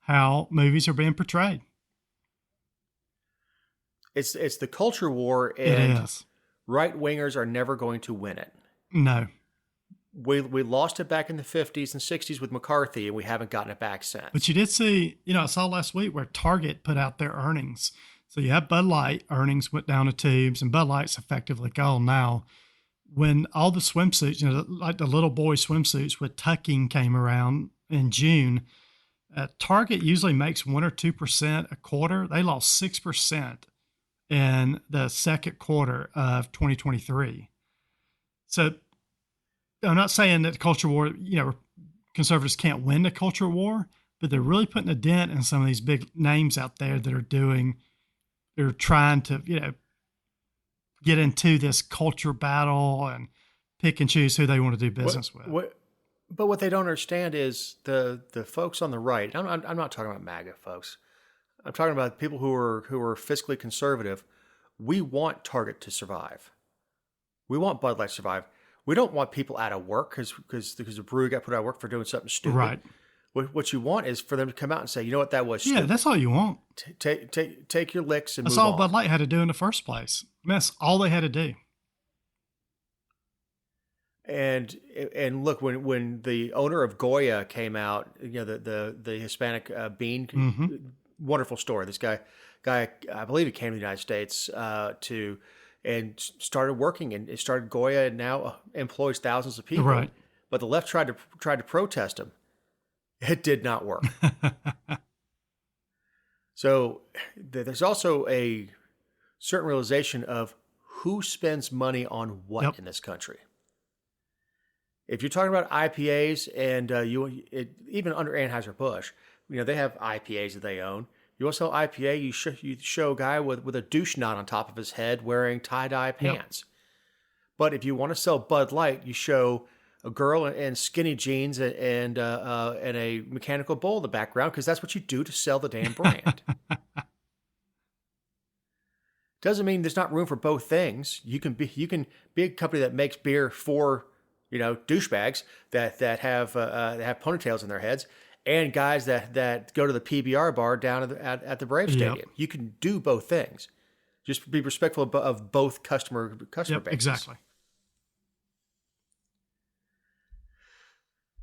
how movies are being portrayed. It's the culture war, and right-wingers are never going to win it. No. We lost it back in the 50s and 60s with McCarthy, and we haven't gotten it back since. But you did see, I saw last week where Target put out their earnings. So you have Bud Light, earnings went down the tubes, and Bud Light's effectively gone now. When all the swimsuits, like the little boy swimsuits with tucking came around in June, Target usually makes 1 or 2% a quarter. They lost 6% in the second quarter of 2023. So I'm not saying that the culture war, conservatives can't win the culture war, but they're really putting a dent in some of these big names out there that they're trying to, get into this culture battle and pick and choose who they want to do business with. But what they don't understand is the folks on the right. I'm not talking about MAGA folks. I'm talking about people who are fiscally conservative. We want Target to survive. We want Bud Light to survive. We don't want people out of work because the brewery got put out of work for doing something stupid. Right. What you want is for them to come out and say, you know what, that was stupid. Yeah, that's all you want. Take your licks and that's move on. That's all Bud Light had to do in the first place. That's all they had to do. And look, when the owner of Goya came out, the Hispanic bean, wonderful story. This guy, I believe he came to the United States and started working and started Goya, and now employs thousands of people. Right. But the left tried to protest him. It did not work. So there's also a certain realization of who spends money on what in this country. If you're talking about IPAs and even under Anheuser-Busch, they have IPAs that they own. You want to sell IPA, you show a guy with a douche knot on top of his head wearing tie-dye pants. Yep. But if you want to sell Bud Light, you show a girl in skinny jeans and a mechanical bull in the background, because that's what you do to sell the damn brand. Doesn't mean there's not room for both things. You can be a company that makes beer for douchebags that have ponytails in their heads, and guys that go to the PBR bar down at the Brave Stadium. Yep. You can do both things. Just be respectful of both customer bases. Exactly.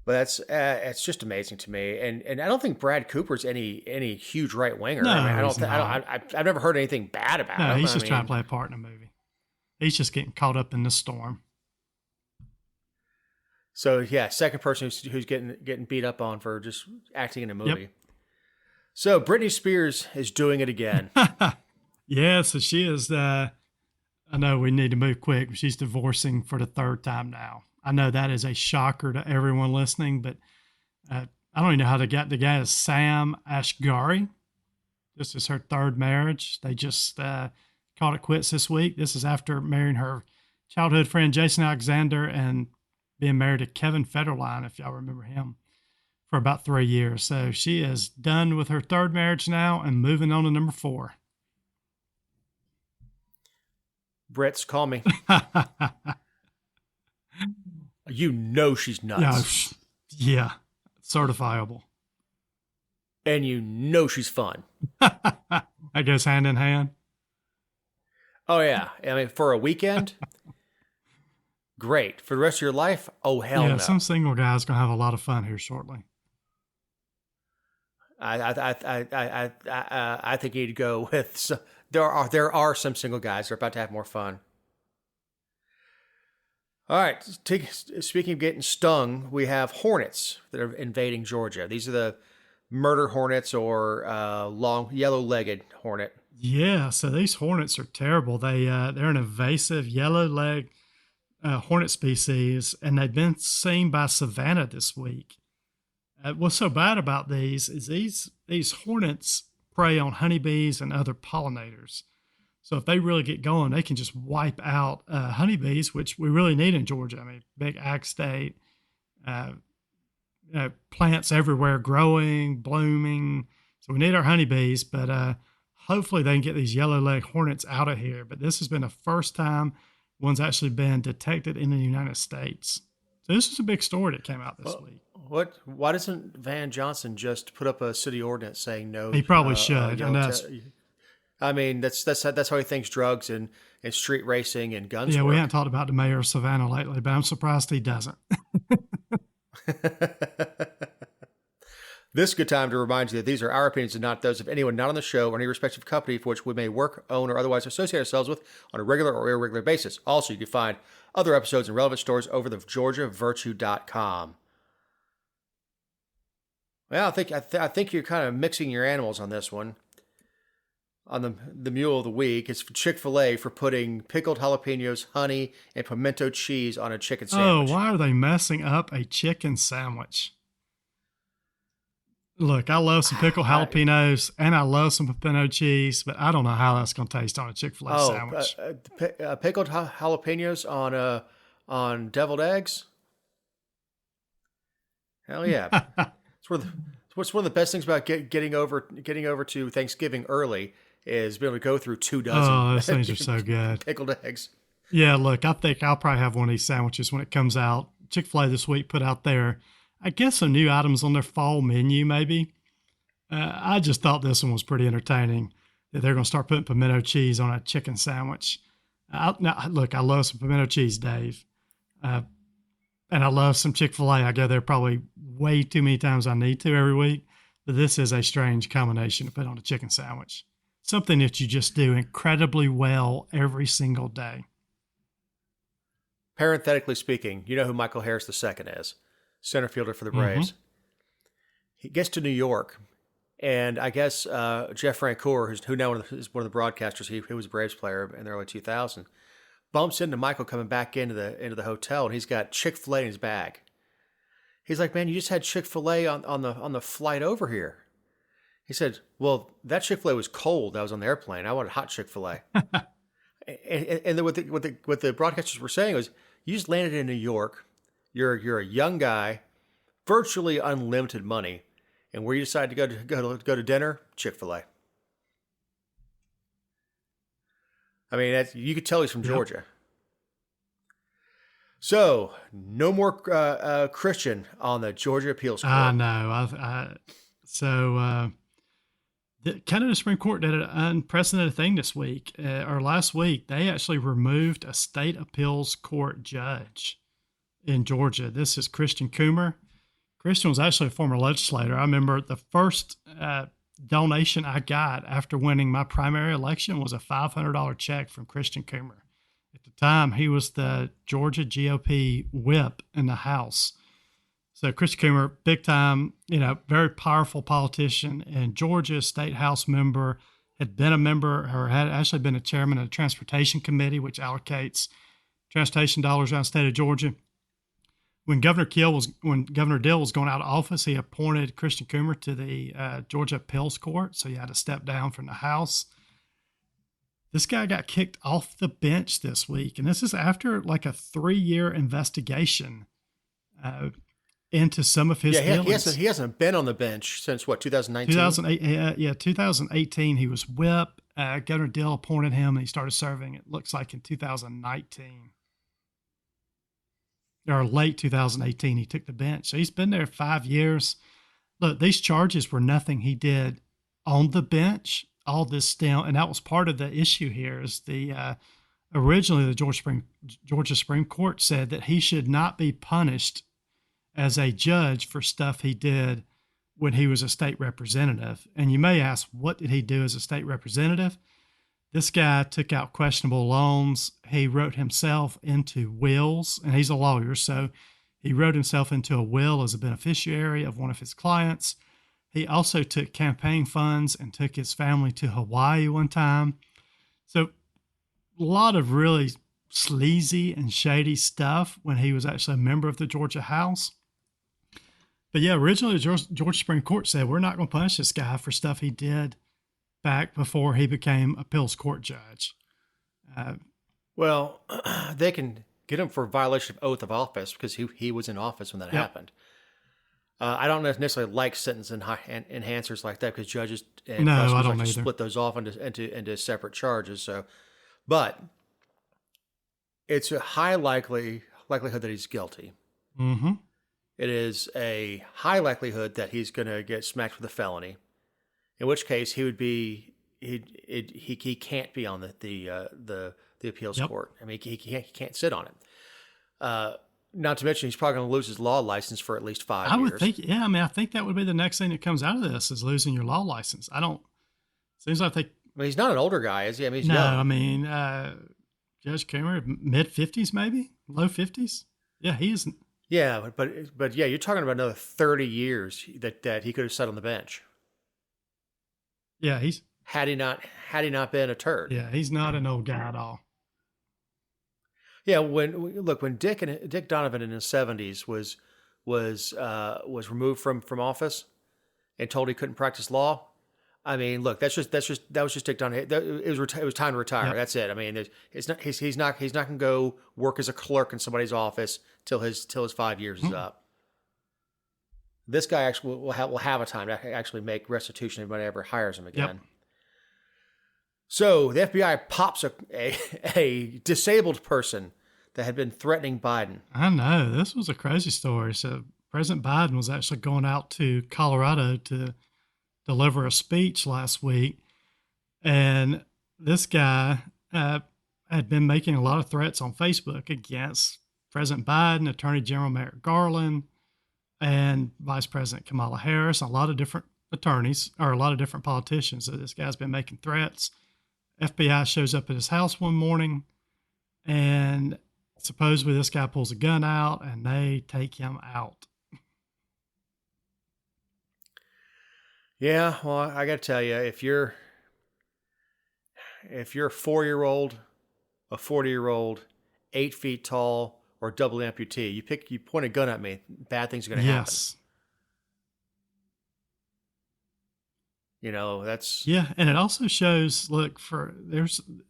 But it's just amazing to me, and I don't think Brad Cooper's any huge right winger. No, I've never heard anything bad about him. No, he's just trying to play a part in a movie. He's just getting caught up in the storm. So yeah, second person who's getting beat up on for just acting in a movie. Yep. So Britney Spears is doing it again. Yeah, so she is. I know we need to move quick, but she's divorcing for the third time now. I know that is a shocker to everyone listening, but I don't even know how they got the guy is Sam Asghari. This is her third marriage. They just called it quits this week. This is after marrying her childhood friend Jason Alexander and being married to Kevin Federline, if y'all remember him, for about 3 years. So she is done with her third marriage now and moving on to number 4. Brits, call me. She's nuts. Yeah, certifiable. And she's fun. I guess hand in hand. Oh, yeah. I mean, for a weekend, great. For the rest of your life, oh, hell no. Yeah, some single guy's going to have a lot of fun here shortly. I think you'd go with... There are some single guys who are about to have more fun. All right. Speaking of getting stung, we have hornets that are invading Georgia. These are the murder hornets or long yellow-legged hornet. Yeah, so these hornets are terrible. They're an invasive yellow-legged hornet species, and they've been seen by Savannah this week. What's so bad about these is these hornets prey on honeybees and other pollinators. So if they really get going, they can just wipe out honeybees, which we really need in Georgia. I mean, big ag state, plants everywhere growing, blooming. So we need our honeybees, but hopefully they can get these yellow-legged hornets out of here. But this has been the first time one's actually been detected in the United States. So this is a big story that came out this week. Why doesn't Van Johnson just put up a city ordinance saying no? He probably should. I mean, that's how he thinks drugs and street racing and guns. Yeah, work. We haven't talked about the mayor of Savannah lately, but I'm surprised he doesn't. This is a good time to remind you that these are our opinions and not those of anyone not on the show or any respective company for which we may work, own, or otherwise associate ourselves with on a regular or irregular basis. Also, you can find other episodes and relevant stories over the GeorgiaVirtue.com. Well, I think you're kind of mixing your animals on this one. On the Mule of the Week, it's Chick-fil-A for putting pickled jalapenos, honey, and pimento cheese on a chicken sandwich. Oh, why are they messing up a chicken sandwich? Look, I love some pickled jalapenos and I love some pimento cheese, but I don't know how that's going to taste on a Chick-fil-A sandwich. Pickled jalapenos on deviled eggs? Hell yeah! What's one of the best things about getting over to Thanksgiving early is being able to go through 2 dozen. Oh, those things are so good. Pickled eggs. Yeah, look, I think I'll probably have one of these sandwiches when it comes out. Chick-fil-A this week put out I guess some new items on their fall menu, maybe. I just thought this one was pretty entertaining, that they're going to start putting pimento cheese on a chicken sandwich. Now, look, I love some pimento cheese, Dave. And I love some Chick-fil-A. I go there probably way too many times I need to every week. But this is a strange combination to put on a chicken sandwich. Something that you just do incredibly well every single day. Parenthetically speaking, you know who Michael Harris II is? Center fielder for the Braves. Mm-hmm. He gets to New York, and I guess Jeff Francoeur, who now is one of the broadcasters, he was a Braves player in the early 2000s, bumps into Michael coming back into the hotel, and he's got Chick-fil-A in his bag. He's like, "Man, you just had Chick-fil-A on the flight over here." He said, "Well, that Chick-fil-A was cold. I was on the airplane. I wanted hot Chick-fil-A." and then what the broadcasters were saying was, "You just landed in New York. You're a young guy, virtually unlimited money, and where you decide to go to dinner, Chick-fil-A." I mean, you could tell he's from Georgia. Yep. So, no more Christian on the Georgia appeals court. I know. The Canada Supreme Court did an unprecedented thing this week, or last week. They actually removed a state appeals court judge in Georgia. This is Christian Coomer. Christian was actually a former legislator. I remember the first donation I got after winning my primary election was a $500 check from Christian Coomer. At the time, he was the Georgia GOP whip in the House. So Christian Coomer, big time, very powerful politician in Georgia, state House member, had been a member or had actually been a chairman of the Transportation Committee, which allocates transportation dollars around the state of Georgia. When Governor Dill was going out of office, he appointed Christian Coomer to the Georgia Appeals Court, so he had to step down from the House. This guy got kicked off the bench this week, and this is after like a 3-year investigation into some of his dealings. He hasn't been on the bench since, 2019? 2018 he was whip. Governor Dill appointed him, and he started serving, it looks like, in 2019. Or late 2018, he took the bench. So he's been there 5 years. Look, these charges were nothing he did on the bench. All this still, and that was part of the issue here, is originally the Georgia Supreme Court said that he should not be punished as a judge for stuff he did when he was a state representative. And you may ask, what did he do as a state representative? This guy took out questionable loans. He wrote himself into wills, and he's a lawyer, so he wrote himself into a will as a beneficiary of one of his clients. He also took campaign funds and took his family to Hawaii one time. So a lot of really sleazy and shady stuff when he was actually a member of the Georgia House. But yeah, originally the Georgia Supreme Court said, we're not going to punish this guy for stuff he did back before he became appeals court judge. Well, they can get him for violation of oath of office because he was in office when that happened. I don't necessarily like sentence enhancers like that because judges and prosecutors like to split those off into separate charges. So, but it's a high likelihood that he's guilty. Mm-hmm. It is a high likelihood that he's going to get smacked with a felony, in which case he would be he can't be on the appeals court. I mean, he can't sit on it. Not to mention, he's probably going to lose his law license for at least 5 years. I would think, yeah. I mean, I think that would be the next thing that comes out of this is losing your law license. Seems like he's not an older guy, is he? I mean, he's no. young. I mean, Judge Kramer, mid 50s, maybe low 50s. Yeah, he isn't. Yeah, but yeah, you're talking about another 30 years that he could have sat on the bench. Yeah, had he not been a turd. Yeah, he's not an old guy at all. Yeah, when Dick Donovan in his 70s was removed from office and told he couldn't practice law. I mean, look, that was just Dick Donovan. It was time to retire. Yep. That's it. I mean, he's not going to go work as a clerk in somebody's office till his 5 years is up. This guy actually will have a time to actually make restitution if anybody ever hires him again. Yep. So the FBI pops a disabled person that had been threatening Biden. I know. This was a crazy story. So President Biden was actually going out to Colorado to deliver a speech last week. And this guy had been making a lot of threats on Facebook against President Biden, Attorney General Merrick Garland, and Vice President Kamala Harris, a lot of different attorneys, or a lot of different politicians. So this guy's been making threats. FBI shows up at his house one morning, and supposedly this guy pulls a gun out, and they take him out. Yeah, well, I got to tell you, if you're a 4-year-old, a 40-year-old, 8 feet tall, or double amputee, you point a gun at me, bad things are going to happen. Yes. You know, that's... Yeah, and it also shows, look,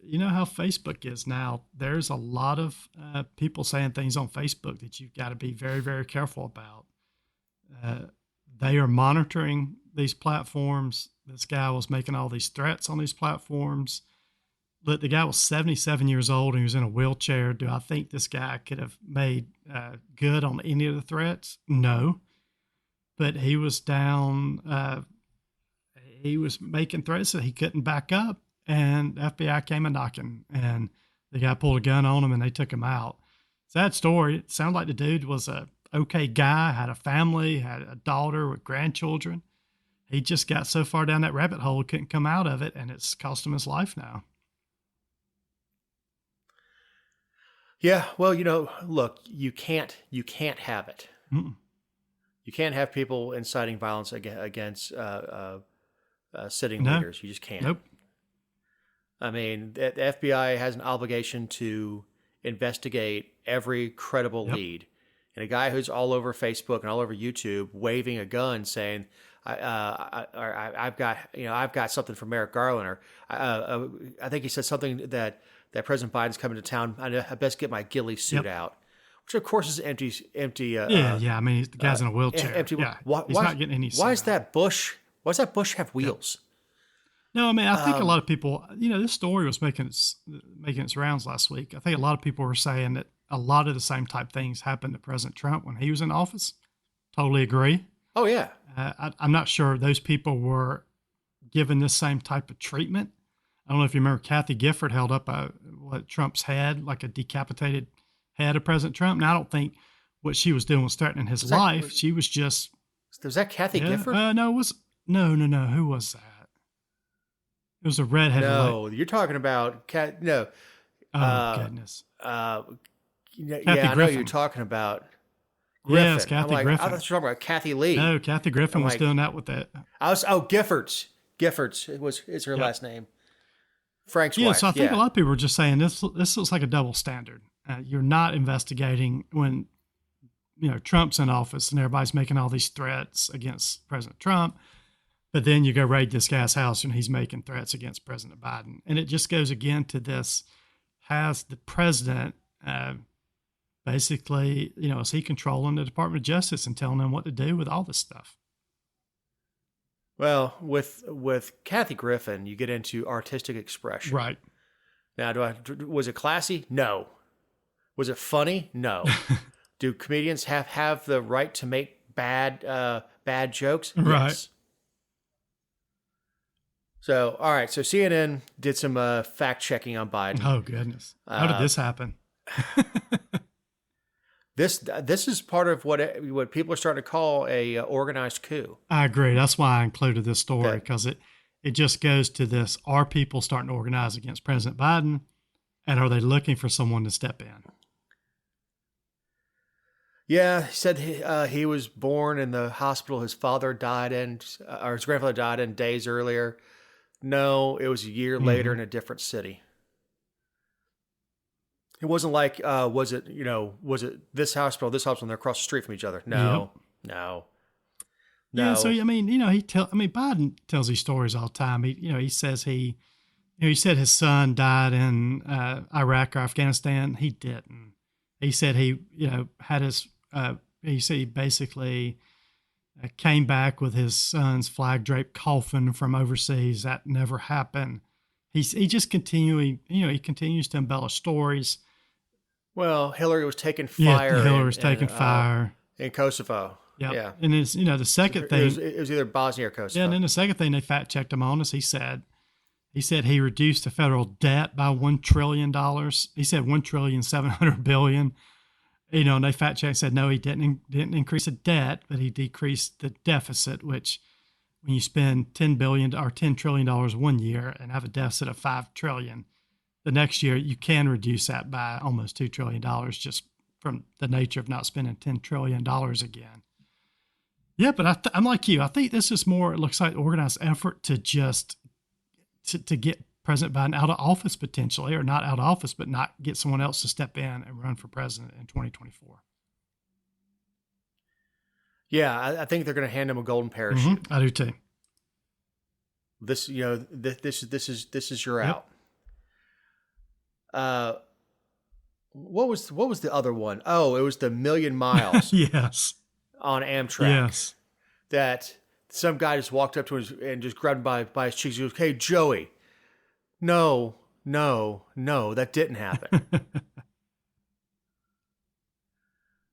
you know how Facebook is now. There's a lot of people saying things on Facebook that you've got to be very, very careful about. They are monitoring these platforms. This guy was making all these threats on these platforms. Look, the guy was 77 years old and he was in a wheelchair. Do I think this guy could have made good on any of the threats? No. But he was down... he was making threats that he couldn't back up, and the FBI came a knocking, and the guy pulled a gun on him, and they took him out. Sad story. It sounded like the dude was a okay guy, had a family, had a daughter with grandchildren. He just got so far down that rabbit hole, couldn't come out of it, and it's cost him his life now. Yeah, well, you know, look, you can't have it. Mm-mm. You can't have people inciting violence against sitting leaders. You just can't. Nope. I mean, the FBI has an obligation to investigate every credible lead. And a guy who's all over Facebook and all over YouTube waving a gun saying, I've got something from Merrick Garland, or I think he said something that President Biden's coming to town. I best get my ghillie suit out, which of course is empty. I mean, the guy's in a wheelchair. Empty. Yeah, he's not getting any. Why is that bush? Why does that bush have wheels? No, I mean, I think a lot of people, this story was making its rounds last week. I think a lot of people were saying that a lot of the same type things happened to President Trump when he was in office. Totally agree. Oh, yeah. I'm not sure those people were given this same type of treatment. I don't know if you remember Kathy Gifford held up Trump's head, like a decapitated head of President Trump. Now, I don't think what she was doing was threatening his life. She was just... Was that Kathy Gifford? No, it was... No. Who was that? It was a redheaded. No, you're talking about Cat. No. Oh goodness. Yeah, Kathy I know Griffin. you're talking about Griffin. Yes, Kathy I Griffin. thought you were talking about Kathy Lee. No, Kathy Griffin was doing that with that. Giffords. Giffords is her last name. Frank's wife. So I think a lot of people were just saying this looks like a double standard. You're not investigating when Trump's in office and everybody's making all these threats against President Trump, but then you go raid this guy's house and he's making threats against President Biden. And it just goes again to this: has the president basically, is he controlling the Department of Justice and telling them what to do with all this stuff? Well, with Kathy Griffin, you get into artistic expression. Right. Now, was it classy? No. Was it funny? No. Do comedians have the right to make bad jokes? Right. Yes. So, all right. So CNN did some fact checking on Biden. Oh goodness! How did this happen? This is part of what people are starting to call a organized coup. I agree. That's why I included this story, because it just goes to this: are people starting to organize against President Biden, and are they looking for someone to step in? Yeah, he said he was born in the hospital his father died in, or his grandfather died in days earlier. No, it was a year later in a different city. It wasn't like, was it this hospital, and they're across the street from each other? No. Yeah, so Biden tells these stories all the time. He says he said his son died in Iraq or Afghanistan. He didn't. He said he had his. He said he basically came back with his son's flag draped coffin from overseas. That never happened. He just he continues to embellish stories. Well, Hillary was taking fire. Yeah, Hillary was taking fire in Kosovo. Yep. Yeah, and it's the second thing. It was either Bosnia or Kosovo. Yeah, and then the second thing they fact checked him on is he said he reduced the federal debt by $1 trillion. He said $1,700,000,000,000. And they fact checked and said no, he didn't increase the debt, but he decreased the deficit. Which, when you spend $10 billion or $10 trillion one year and have a deficit of $5 trillion, the next year you can reduce that by almost $2 trillion just from the nature of not spending $10 trillion again. Yeah, but I'm like you. I think this is more, it looks like organized effort to just to get President Biden out of office potentially, or not out of office, but not get someone else to step in and run for president in 2024. Yeah, I think they're going to hand him a golden parachute. I do too. This is your out. What was the other one? Oh, it was the 1,000,000 miles. Yes. On Amtrak. Yes. That some guy just walked up to him and just grabbed him by his cheeks. He goes, "Hey, Joey, no, that didn't happen."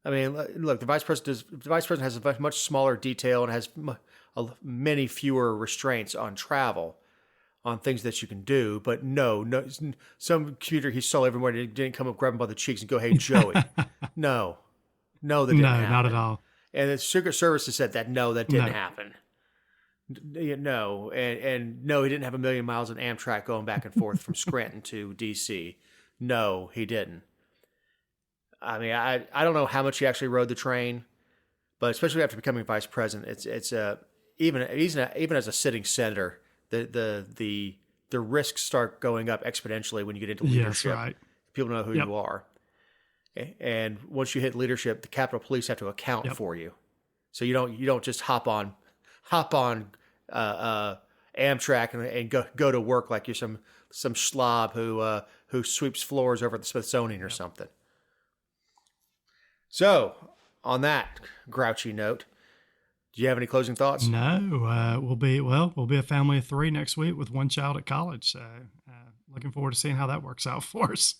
I mean, look, the vice president has a much smaller detail and has many fewer restraints on travel, on things that you can do. But no, some commuter he saw every morning didn't come up, grab him by the cheeks and go, "Hey, Joey." No, that didn't happen. Not at all. And the Secret Service has said that that didn't happen. No, and no, he didn't have 1,000,000 miles of Amtrak going back and forth from Scranton to D.C. No, he didn't. I mean, I don't know how much he actually rode the train, but especially after becoming vice president, it's even as a sitting senator, the risks start going up exponentially when you get into leadership. Yes, right. People know who you are. And once you hit leadership, the Capitol Police have to account for you. So you don't just hop on Amtrak and go to work like you're some slob who sweeps floors over at the Smithsonian or something. So, on that grouchy note, do you have any closing thoughts? No, we'll be a family of 3 next week with 1 child at college. So, looking forward to seeing how that works out for us.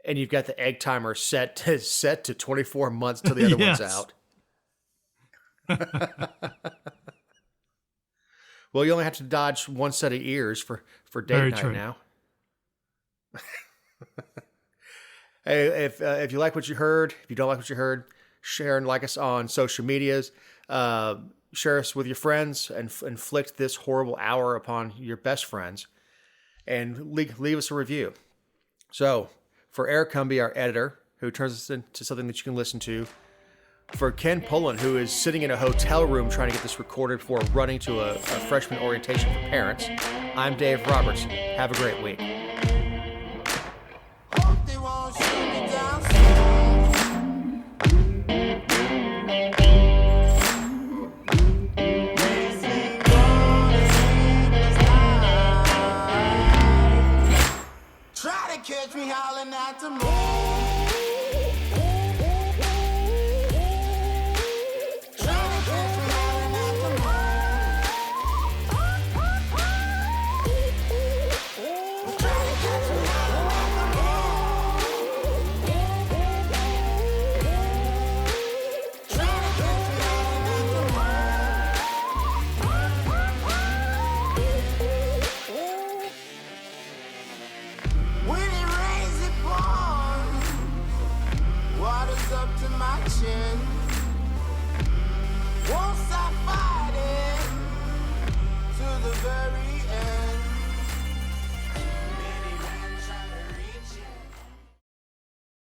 And you've got the egg timer set to 24 months till the other one's out. Well, you only have to dodge 1 set of ears for date Very night true. now. Hey, if you like what you heard, if you don't like what you heard, Share and like us on social medias. Share us with your friends and inflict this horrible hour upon your best friends. And leave us a review. So, for Eric Cumby, our editor, who turns us into something that you can listen to, for Ken Pullen, who is sitting in a hotel room trying to get this recorded before running to a freshman orientation for parents, I'm Dave Roberts. Have a great week. Catch me howling at the moon. Trying to catch me howling at the moon. Trying to catch me howling at the moon. Trying to catch me howling at the moon. When it rains, it pours. Water's up to my chin. Won't stop fighting to the very